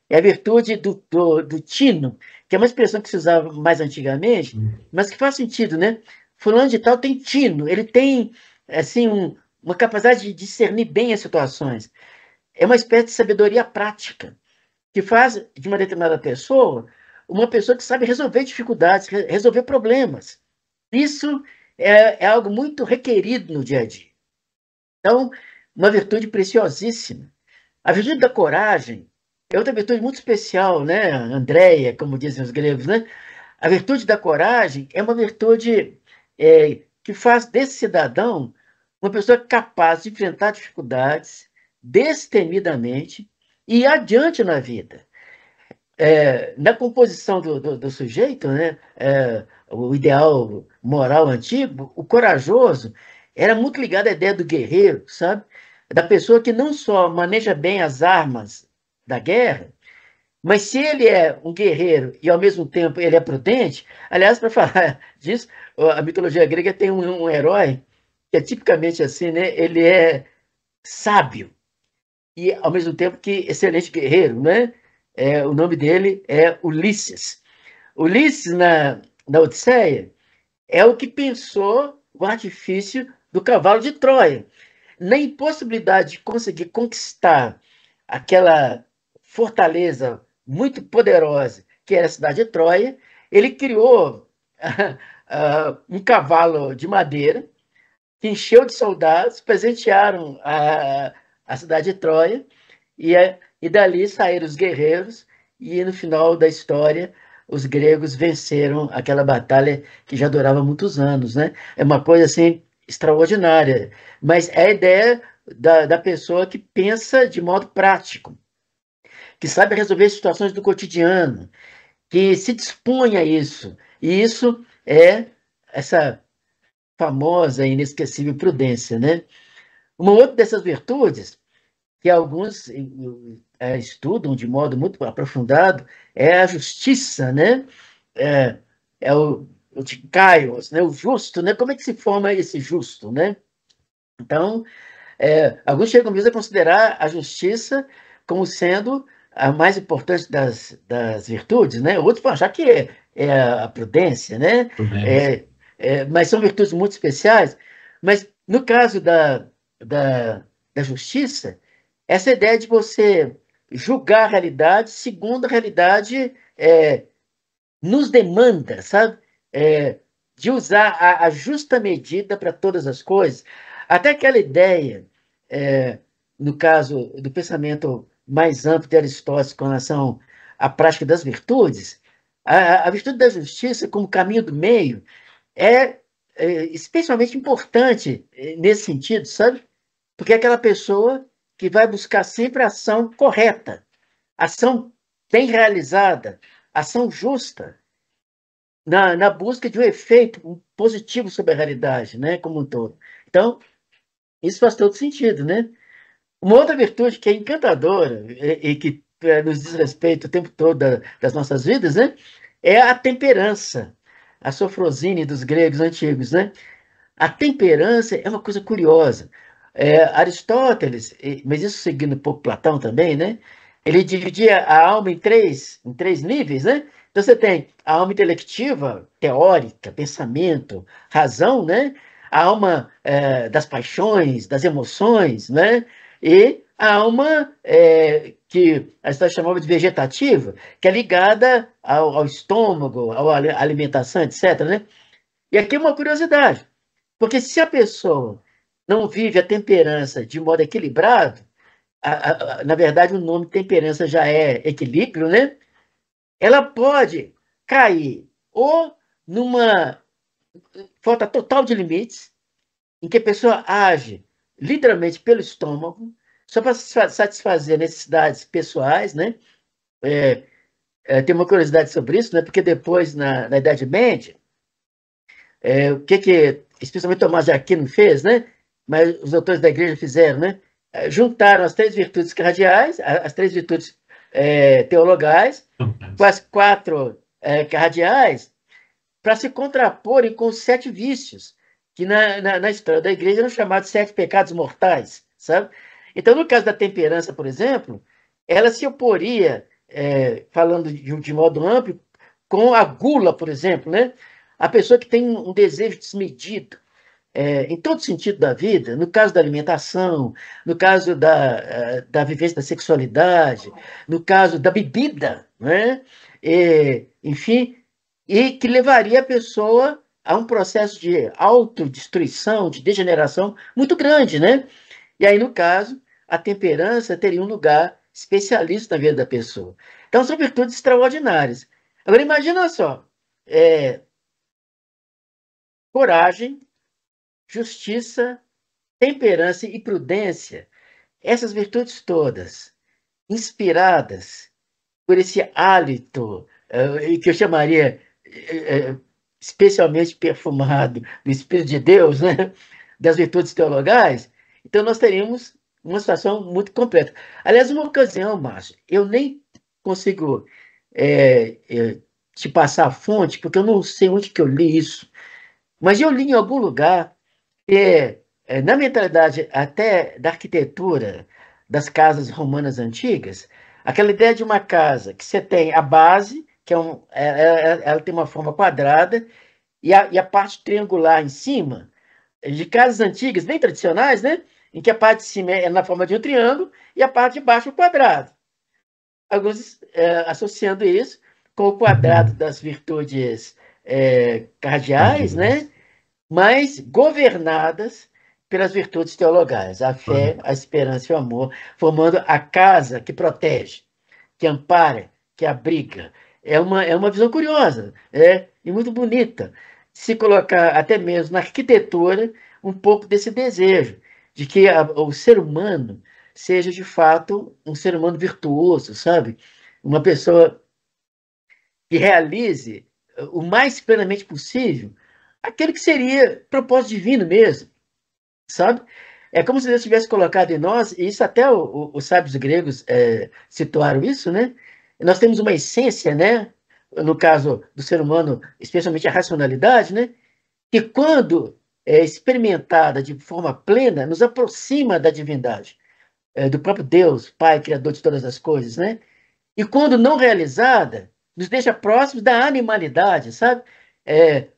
É a virtude do tino, que é uma expressão que se usava mais antigamente, mas que faz sentido, né? Fulano de tal tem tino, ele tem, assim, uma capacidade de discernir bem as situações. É uma espécie de sabedoria prática, que faz de uma determinada pessoa uma pessoa que sabe resolver dificuldades, resolver problemas. Isso é algo muito requerido no dia a dia. Então, uma virtude preciosíssima. A virtude da coragem é outra virtude muito especial, né? Andréia, como dizem os gregos, né? A virtude da coragem é uma virtude que faz desse cidadão uma pessoa capaz de enfrentar dificuldades destemidamente e ir adiante na vida. Na composição do sujeito, né, o ideal moral antigo, o corajoso era muito ligado à ideia do guerreiro, sabe? Da pessoa que não só maneja bem as armas da guerra, mas se ele é um guerreiro e ao mesmo tempo ele é prudente, aliás, para falar disso, a mitologia grega tem um herói que é tipicamente assim, né? Ele é sábio e ao mesmo tempo que excelente guerreiro, né? O nome dele é Ulisses. Ulisses, na Odisseia, é o que pensou o artifício do cavalo de Troia. Na impossibilidade de conseguir conquistar aquela fortaleza muito poderosa que era a cidade de Troia, ele criou um cavalo de madeira que encheu de soldados, presentearam a cidade de Troia, e dali saíram os guerreiros, e no final da história, os gregos venceram aquela batalha que já durava muitos anos, né? É uma coisa assim extraordinária, mas é a ideia da pessoa que pensa de modo prático, que sabe resolver situações do cotidiano, que se dispõe a isso. E isso é essa famosa e inesquecível prudência, né? Uma outra dessas virtudes que alguns estudam de modo muito aprofundado é a justiça, né? É, é o Dikaios, né? O justo, né? Como é que se forma esse justo, né? Então, alguns chegam mesmo a considerar a justiça como sendo a mais importante das virtudes, né? Outros vão achar que é a prudência, né? Prudência. É, mas são virtudes muito especiais. Mas no caso da justiça, essa ideia de você julgar a realidade segundo a realidade nos demanda, sabe? É, de usar a justa medida para todas as coisas. Até aquela ideia, no caso do pensamento mais amplo de Aristóteles com relação à prática das virtudes, a virtude da justiça como caminho do meio é, especialmente importante nesse sentido, sabe? Porque é aquela pessoa que vai buscar sempre a ação correta, ação bem realizada, ação justa, na busca de um efeito positivo sobre a realidade, né, como um todo. Então, isso faz todo sentido, né? Uma outra virtude que é encantadora e que nos diz respeito o tempo todo das nossas vidas, né, é a temperança, a sofrosine dos gregos antigos, né? A temperança é uma coisa curiosa. Aristóteles, mas isso seguindo um pouco Platão também, né? Ele dividia a alma em três níveis, né? Então você tem a alma intelectiva, teórica, pensamento, razão, né? A alma das paixões, das emoções, né? E a alma que a gente chamava de vegetativa, que é ligada ao estômago, à alimentação, etc., né? E aqui é uma curiosidade. Porque se a pessoa não vive a temperança de modo equilibrado, na verdade, o nome temperança já é equilíbrio, né? Ela pode cair ou numa falta total de limites, em que a pessoa age literalmente pelo estômago, só para satisfazer necessidades pessoais, né? Tem uma curiosidade sobre isso, né? Porque depois, na Idade Média, o que especialmente Tomás de Aquino fez, né? Mas os autores da igreja fizeram, né? Juntaram as três virtudes cardeais, as três virtudes teologais, com as quatro cardeais, para se contraporem com os sete vícios, que na história da igreja eram chamados sete pecados mortais, sabe? Então, no caso da temperança, por exemplo, ela se oporia, falando de modo amplo, com a gula, por exemplo, né? A pessoa que tem um desejo desmedido, em todo sentido da vida, no caso da alimentação, no caso da vivência da sexualidade, no caso da bebida, né? Enfim, e que levaria a pessoa a um processo de autodestruição, de degeneração muito grande, né? E aí, no caso, a temperança teria um lugar especialista na vida da pessoa. Então, são virtudes extraordinárias. Agora, imagina só, coragem, justiça, temperança e prudência, essas virtudes todas, inspiradas por esse hálito, que eu chamaria especialmente perfumado do Espírito de Deus, né? Das virtudes teologais, então nós teríamos uma situação muito completa. Aliás, uma ocasião, Márcio, eu nem consigo te passar a fonte, porque eu não sei onde que eu li isso, mas eu li em algum lugar que, na mentalidade até da arquitetura das casas romanas antigas, aquela ideia de uma casa que você tem a base, que ela tem uma forma quadrada, e a parte triangular em cima, de casas antigas, bem tradicionais, né? Em que a parte de cima é na forma de um triângulo e a parte de baixo um quadrado. Alguns associando isso com o quadrado das virtudes cardeais, né? Mas governadas pelas virtudes teologais, a fé, a esperança e o amor, formando a casa que protege, que ampara, que abriga. É uma visão curiosa, e muito bonita. Se colocar até mesmo na arquitetura um pouco desse desejo de que o ser humano seja de fato um ser humano virtuoso, sabe? Uma pessoa que realize o mais plenamente possível aquele que seria propósito divino mesmo, sabe? É como se Deus tivesse colocado em nós, e isso até os sábios gregos situaram isso, né? Nós temos uma essência, né? No caso do ser humano, especialmente a racionalidade, né? Que quando experimentada de forma plena, nos aproxima da divindade, do próprio Deus, Pai, Criador de todas as coisas, né? E quando não realizada, nos deixa próximos da animalidade, sabe?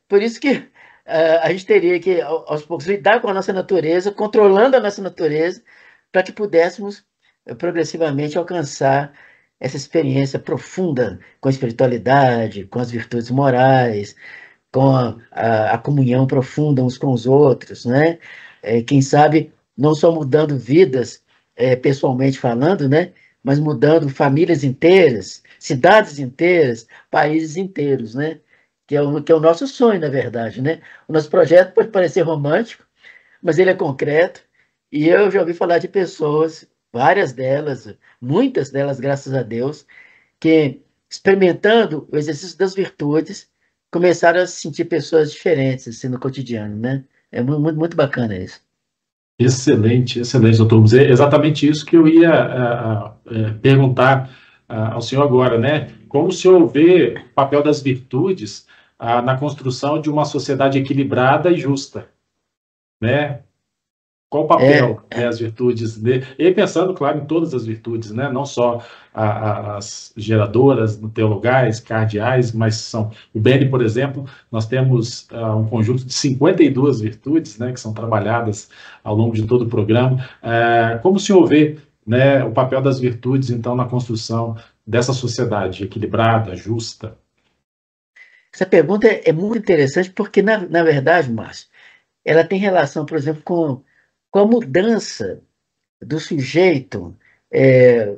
Por isso que a gente teria que, aos poucos, lidar com a nossa natureza, controlando a nossa natureza, para que pudéssemos progressivamente alcançar essa experiência profunda com a espiritualidade, com as virtudes morais, com a comunhão profunda uns com os outros, né? Quem sabe não só mudando vidas, pessoalmente falando, né? Mas mudando famílias inteiras, cidades inteiras, países inteiros, né? Que é o nosso sonho, na verdade, né? O nosso projeto pode parecer romântico, mas ele é concreto, e eu já ouvi falar de pessoas, várias delas, muitas delas, graças a Deus, que, experimentando o exercício das virtudes, começaram a se sentir pessoas diferentes assim, no cotidiano, né? É muito, muito bacana isso. Excelente, excelente, doutor. Mas é exatamente isso que eu ia perguntar ao senhor agora, né? Como o senhor vê o papel das virtudes na construção de uma sociedade equilibrada e justa, né? Qual o papel, né, as virtudes, e pensando, claro, em todas as virtudes, né, não só as geradoras teologais, cardeais, mas são, o BN, por exemplo, nós temos um conjunto de 52 virtudes, né, que são trabalhadas ao longo de todo o programa. Como o senhor vê, né, o papel das virtudes, então, na construção dessa sociedade equilibrada, justa? Essa pergunta é muito interessante porque, na verdade, Márcio, ela tem relação, por exemplo, com a mudança do sujeito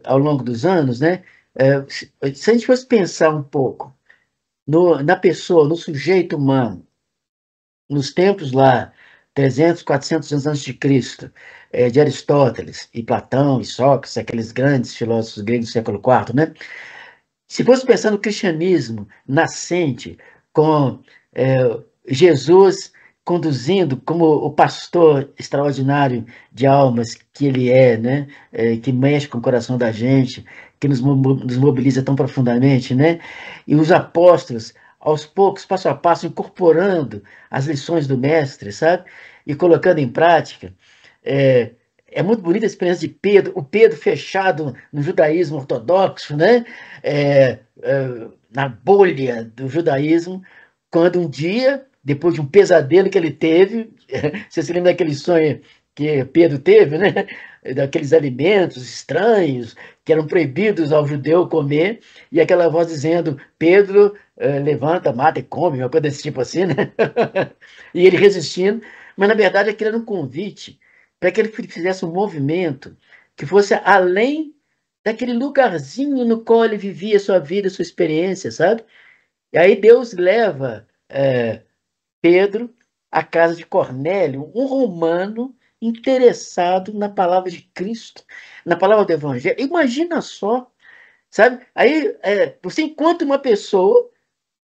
ao longo dos anos, né? Se a gente fosse pensar um pouco na pessoa, no sujeito humano, nos tempos lá, 300, 400 anos antes de Cristo, de Aristóteles e Platão e Sócrates, aqueles grandes filósofos gregos do século IV, né? Se fosse pensar no cristianismo nascente, com Jesus conduzindo como o pastor extraordinário de almas que ele é, né? Que mexe com o coração da gente, que nos mobiliza tão profundamente, né? E os apóstolos, aos poucos, passo a passo, incorporando as lições do mestre, sabe? E colocando em prática. É, é muito bonita a experiência de Pedro, o Pedro fechado no judaísmo ortodoxo, né? Na bolha do judaísmo, quando um dia, depois de um pesadelo que ele teve, você se lembra daquele sonho que Pedro teve, né? Daqueles alimentos estranhos que eram proibidos ao judeu comer, e aquela voz dizendo: Pedro, levanta, mata e come, uma coisa desse tipo assim, né? E ele resistindo, mas na verdade aquilo era um convite para que ele fizesse um movimento que fosse além daquele lugarzinho no qual ele vivia sua vida, sua experiência, sabe? E aí Deus leva Pedro à casa de Cornélio, um romano interessado na palavra de Cristo, na palavra do Evangelho. Imagina só, sabe? Aí você encontra uma pessoa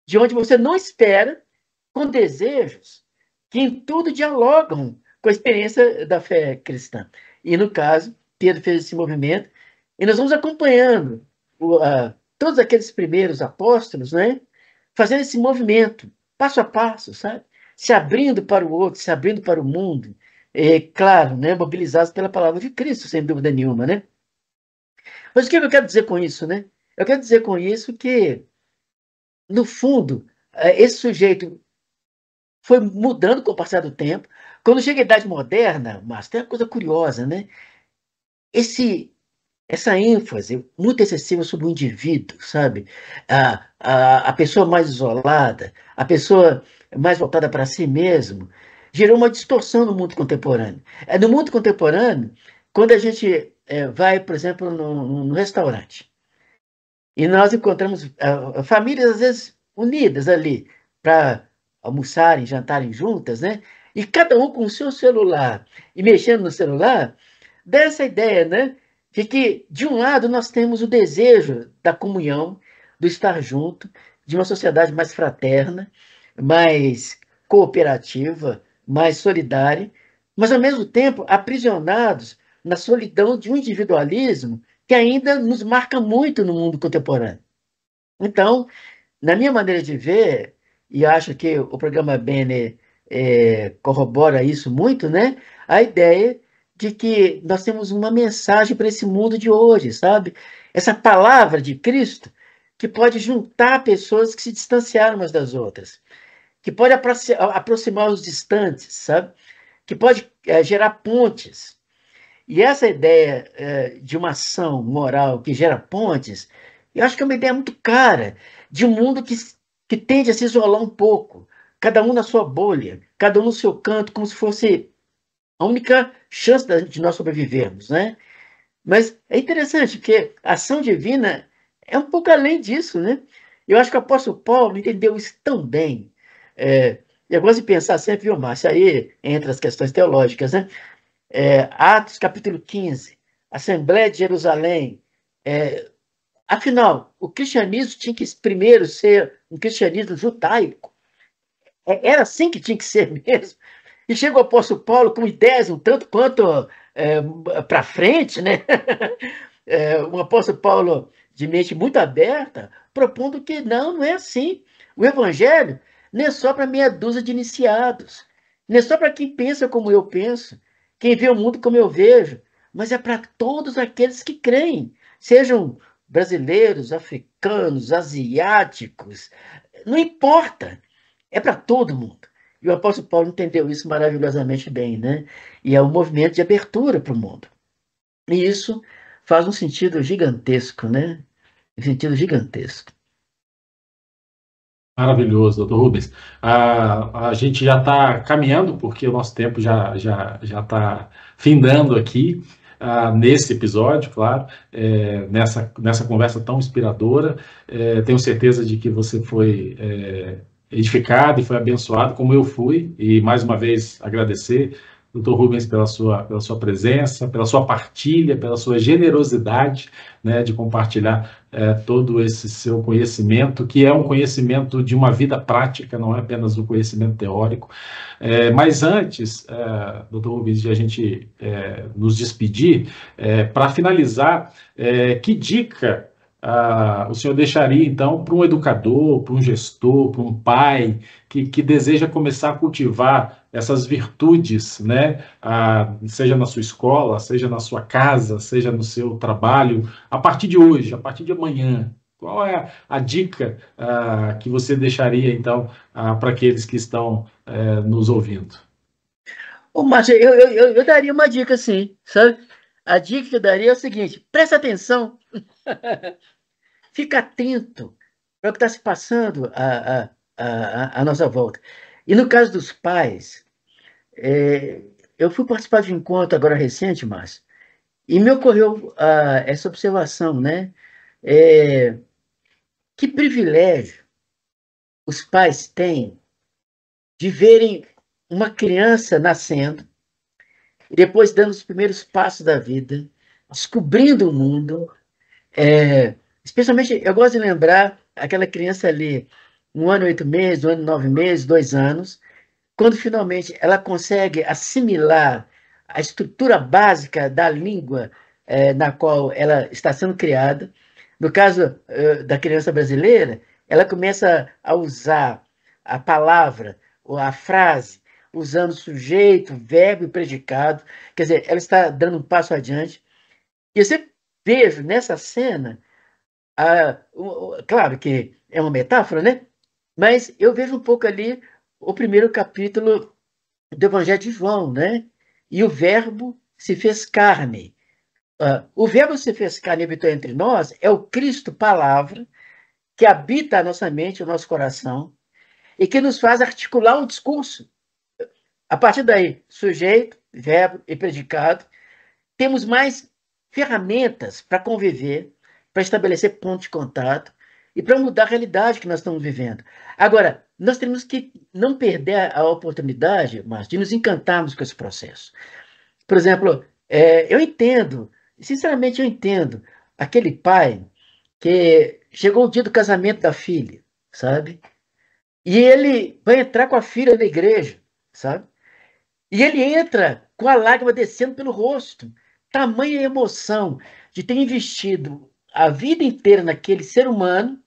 de onde você não espera, com desejos que em tudo dialogam com a experiência da fé cristã. E no caso, Pedro fez esse movimento, e nós vamos acompanhando todos aqueles primeiros apóstolos, né? Fazendo esse movimento, passo a passo, sabe? Se abrindo para o outro, se abrindo para o mundo. Claro, né? Mobilizados pela palavra de Cristo, sem dúvida nenhuma, né? Mas o que eu quero dizer com isso, né? Eu quero dizer com isso que, no fundo, esse sujeito foi mudando com o passar do tempo. Quando chega a Idade Moderna, mas tem uma coisa curiosa, né? Essa ênfase muito excessiva sobre o indivíduo, sabe? A pessoa mais isolada, a pessoa mais voltada para si mesmo, gerou uma distorção no mundo contemporâneo. No mundo contemporâneo, quando a gente vai, por exemplo, no restaurante, e nós encontramos famílias, às vezes, unidas ali, para almoçarem, jantarem juntas, né? E cada um com o seu celular e mexendo no celular, dá essa ideia, né? De que, de um lado, nós temos o desejo da comunhão, do estar junto, de uma sociedade mais fraterna, mais cooperativa, mais solidária, mas, ao mesmo tempo, aprisionados na solidão de um individualismo que ainda nos marca muito no mundo contemporâneo. Então, na minha maneira de ver, e acho que o programa Bene corrobora isso muito, né? A ideia de que nós temos uma mensagem para esse mundo de hoje, sabe? Essa palavra de Cristo que pode juntar pessoas que se distanciaram umas das outras, que pode aproximar os distantes, sabe? Que pode gerar pontes. E essa ideia de uma ação moral que gera pontes, eu acho que é uma ideia muito cara de um mundo que tende a se isolar um pouco, cada um na sua bolha, cada um no seu canto, como se fosse a única chance de nós sobrevivermos, né? Mas é interessante, porque a ação divina é um pouco além disso, né? Eu acho que o apóstolo Paulo entendeu isso tão bem. Eu gosto de pensar sempre, viu, Márcio, aí entre as questões teológicas, né? Atos capítulo 15, Assembleia de Jerusalém. Afinal, o cristianismo tinha que primeiro ser um cristianismo judaico. Era assim que tinha que ser mesmo. E chega o apóstolo Paulo com ideias um tanto quanto para frente, né? Um apóstolo Paulo de mente muito aberta, propondo que não é assim. O evangelho não é só para meia dúzia de iniciados, não é só para quem pensa como eu penso, quem vê o mundo como eu vejo, mas é para todos aqueles que creem, sejam brasileiros, africanos, asiáticos, não importa, é para todo mundo. E o apóstolo Paulo entendeu isso maravilhosamente bem, né? E é um movimento de abertura para o mundo. E isso faz um sentido gigantesco, né? Um sentido gigantesco. Maravilhoso, doutor Rubens. A gente já está caminhando, porque o nosso tempo já está findando aqui. nesse episódio, claro, nessa conversa tão inspiradora. Tenho certeza de que você foi edificado e foi abençoado, como eu fui, e mais uma vez agradecer, doutor Rubens, pela sua presença, pela sua partilha, pela sua generosidade, né, de compartilhar todo esse seu conhecimento, que é um conhecimento de uma vida prática, não é apenas um conhecimento teórico. Mas antes, doutor Rubens, de a gente nos despedir, para finalizar, que dica o senhor deixaria, então, para um educador, para um gestor, para um pai que deseja começar a cultivar essas virtudes, né? Seja na sua escola, seja na sua casa, seja no seu trabalho, a partir de hoje, a partir de amanhã? Qual é a dica que você deixaria, então, para aqueles que estão nos ouvindo? Ô, Márcio, eu daria uma dica, sim, sabe? A dica que eu daria é o seguinte: presta atenção, fica atento para o que está se passando à nossa volta. E no caso dos pais, eu fui participar de um encontro agora recente, Márcio, e me ocorreu essa observação, né? É, que privilégio os pais têm de verem uma criança nascendo e depois dando os primeiros passos da vida, descobrindo o mundo. Especialmente, eu gosto de lembrar aquela criança ali, 1 ano e 8 meses, 1 ano e 9 meses, 2 anos, quando finalmente ela consegue assimilar a estrutura básica da língua na qual ela está sendo criada. No caso da criança brasileira, ela começa a usar a palavra ou a frase usando sujeito, verbo e predicado. Quer dizer, ela está dando um passo adiante. E eu sempre vejo nessa cena, claro que é uma metáfora, né? Mas eu vejo um pouco ali o primeiro capítulo do Evangelho de João, né? E o Verbo se fez carne. O Verbo se fez carne e habitou entre nós é o Cristo Palavra que habita a nossa mente, o nosso coração e que nos faz articular um discurso. A partir daí, sujeito, verbo e predicado, temos mais ferramentas para conviver, para estabelecer pontos de contato e para mudar a realidade que nós estamos vivendo. Agora, nós temos que não perder a oportunidade, mas de nos encantarmos com esse processo. Por exemplo, eu entendo, sinceramente eu entendo, aquele pai que chegou o dia do casamento da filha, sabe? E ele vai entrar com a filha na igreja, sabe? E ele entra com a lágrima descendo pelo rosto. Tamanha emoção de ter investido a vida inteira naquele ser humano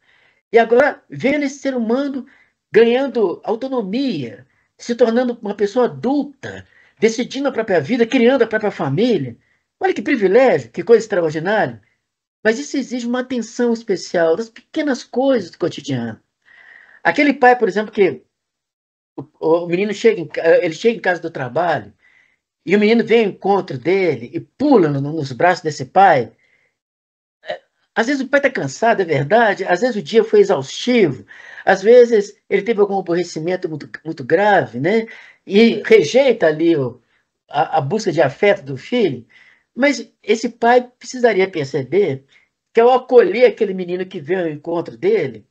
e agora vendo esse ser humano ganhando autonomia, se tornando uma pessoa adulta, decidindo a própria vida, criando a própria família. Olha que privilégio, que coisa extraordinária. Mas isso exige uma atenção especial das pequenas coisas do cotidiano. Aquele pai, por exemplo, que o menino ele chega em casa do trabalho e o menino vem ao encontro dele e pula nos braços desse pai. Às vezes o pai está cansado, é verdade. Às vezes o dia foi exaustivo. Às vezes ele teve algum aborrecimento muito, muito grave, né? E rejeita ali a busca de afeto do filho. Mas esse pai precisaria perceber que ao acolher aquele menino que veio ao encontro dele,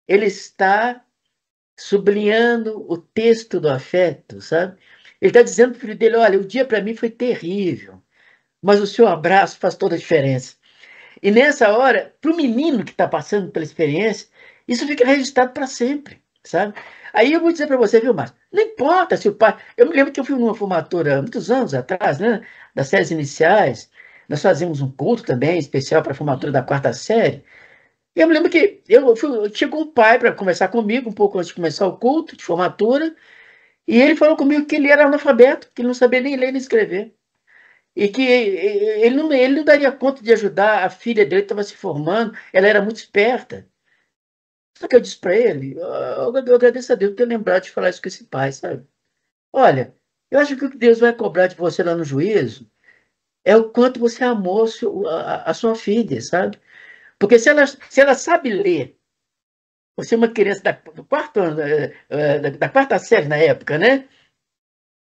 ele está sublinhando o texto do afeto, sabe? Ele está dizendo para o filho dele: olha, o dia para mim foi terrível, mas o seu abraço faz toda a diferença. E nessa hora, para o menino que está passando pela experiência, isso fica registrado para sempre, sabe? Aí eu vou dizer para você, viu, Márcio? Não importa se o pai. Eu me lembro que eu fui numa formatura muitos anos atrás, né? Das séries iniciais. Nós fazíamos um culto também especial para a formatura da quarta série. E eu me lembro que chegou um pai para conversar comigo um pouco antes de começar o culto de formatura. E ele falou comigo que ele era analfabeto, que ele não sabia nem ler nem escrever. E que ele não daria conta de ajudar a filha dele que estava se formando, ela era muito esperta. Só que eu disse para ele: eu agradeço a Deus por ter lembrado de falar isso com esse pai, sabe? Olha, eu acho que o que Deus vai cobrar de você lá no juízo é o quanto você amou a sua filha, sabe? Porque se ela sabe ler, você é uma criança do quarto ano, da quarta série na época, né?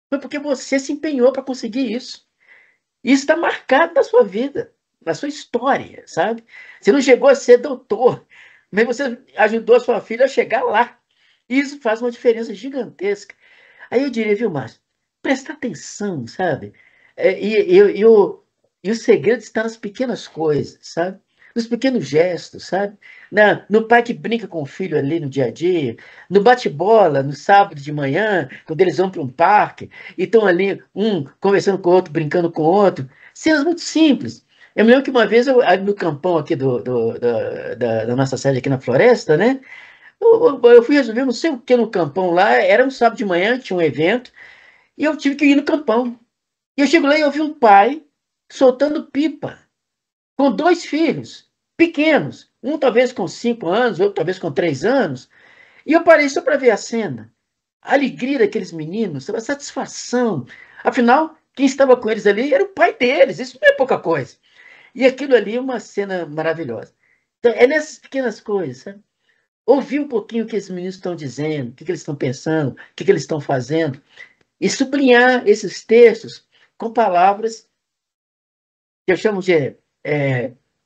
Foi porque você se empenhou para conseguir isso. Isso está marcado na sua vida, na sua história, sabe? Você não chegou a ser doutor, mas você ajudou a sua filha a chegar lá. Isso faz uma diferença gigantesca. Aí eu diria, viu, Márcio, presta atenção, sabe? E o segredo está nas pequenas coisas, sabe? Nos pequenos gestos, sabe? No pai que brinca com o filho ali no dia a dia, no bate-bola, no sábado de manhã, quando eles vão para um parque e estão ali, um conversando com o outro, brincando com o outro. Cenas muito simples. Eu me lembro que uma vez, no campão aqui da nossa sede aqui na floresta, né? Eu fui resolver não sei o que no campão lá, era um sábado de manhã, tinha um evento, e eu tive que ir no campão. E eu chego lá e eu vi um pai soltando pipa, com 2 filhos, pequenos, um talvez com 5 anos, outro talvez com 3 anos, e eu parei só para ver a cena. A alegria daqueles meninos, a satisfação. Afinal, quem estava com eles ali era o pai deles, isso não é pouca coisa. E aquilo ali é uma cena maravilhosa. Então, é nessas pequenas coisas, sabe? Ouvir um pouquinho o que esses meninos estão dizendo, o que eles estão pensando, o que eles estão fazendo, e sublinhar esses textos com palavras que eu chamo de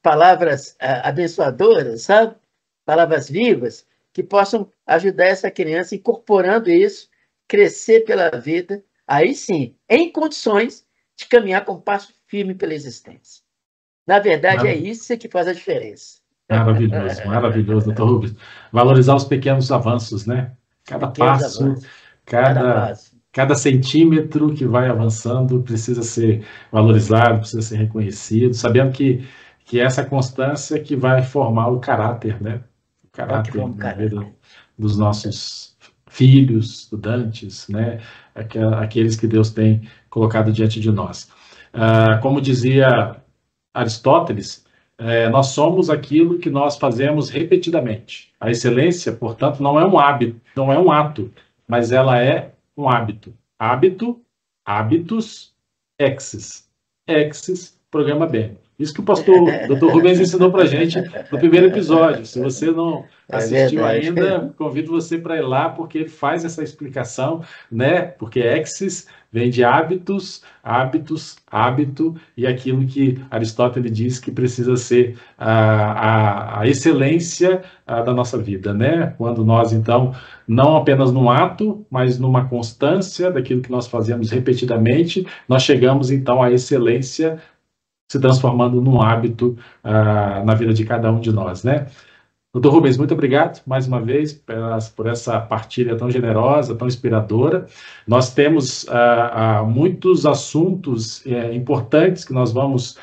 palavras abençoadoras, sabe? Palavras vivas, que possam ajudar essa criança, incorporando isso, crescer pela vida, aí sim, em condições de caminhar com passo firme pela existência. Na verdade, é isso que faz a diferença. Maravilhoso, maravilhoso, doutor Rubens. Valorizar os pequenos avanços, né? Cada Pequenos passo, avanços, cada passo. cada centímetro que vai avançando precisa ser valorizado, precisa ser reconhecido, sabendo que essa constância que vai formar o caráter, né? O É o que caráter forma o na vida caráter. dos nossos filhos, estudantes, né? Aqueles que Deus tem colocado diante de nós. Como dizia Aristóteles, nós somos aquilo que nós fazemos repetidamente. A excelência, portanto, não é um hábito, não é um ato, mas ela é um hábito. Hábito, hábitos, exis. Exis, programa bem. Isso que o pastor Dr. Rubens ensinou para a gente no primeiro episódio. Se você não É assistiu verdade. ainda, convido você para ir lá, porque ele faz essa explicação, né? Porque exis vem de hábitos, hábitos, hábito, e aquilo que Aristóteles diz que precisa ser a excelência da nossa vida, né? Quando nós, então, não apenas num ato, mas numa constância daquilo que nós fazemos repetidamente, nós chegamos, então, à excelência se transformando num hábito na vida de cada um de nós, né? Doutor Rubens, muito obrigado mais uma vez por essa partilha tão generosa, tão inspiradora. Nós temos muitos assuntos importantes que nós vamos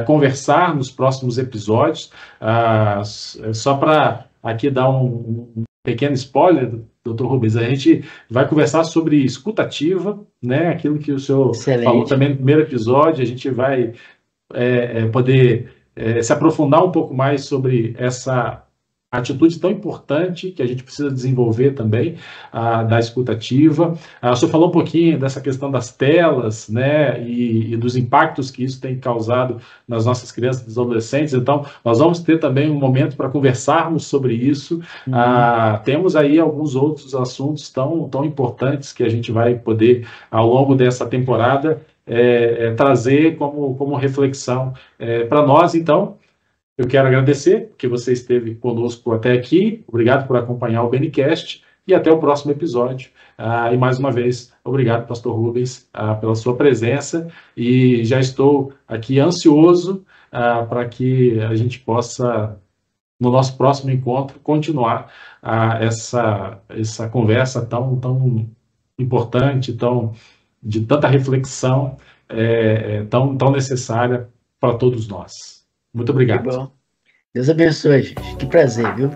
conversar nos próximos episódios. Só para aqui dar um pequeno spoiler, doutor Rubens, a gente vai conversar sobre escutativa, né? Aquilo que o senhor falou também no primeiro episódio, a gente vai poder se aprofundar um pouco mais sobre essa atitude tão importante que a gente precisa desenvolver também, da escutativa. O senhor falou um pouquinho dessa questão das telas, né, e dos impactos que isso tem causado nas nossas crianças e dos adolescentes. Então, nós vamos ter também um momento para conversarmos sobre isso. Temos aí alguns outros assuntos tão importantes que a gente vai poder, ao longo dessa temporada, trazer como reflexão para nós. Então, eu quero agradecer que você esteve conosco até aqui. Obrigado por acompanhar o BNcast e até o próximo episódio. E mais uma vez, obrigado, pastor Rubens, pela sua presença, e já estou aqui ansioso para que a gente possa, no nosso próximo encontro, continuar essa conversa tão importante, de tanta reflexão, tão necessária para todos nós. Muito obrigado. Que bom. Deus abençoe, gente. Que prazer, viu?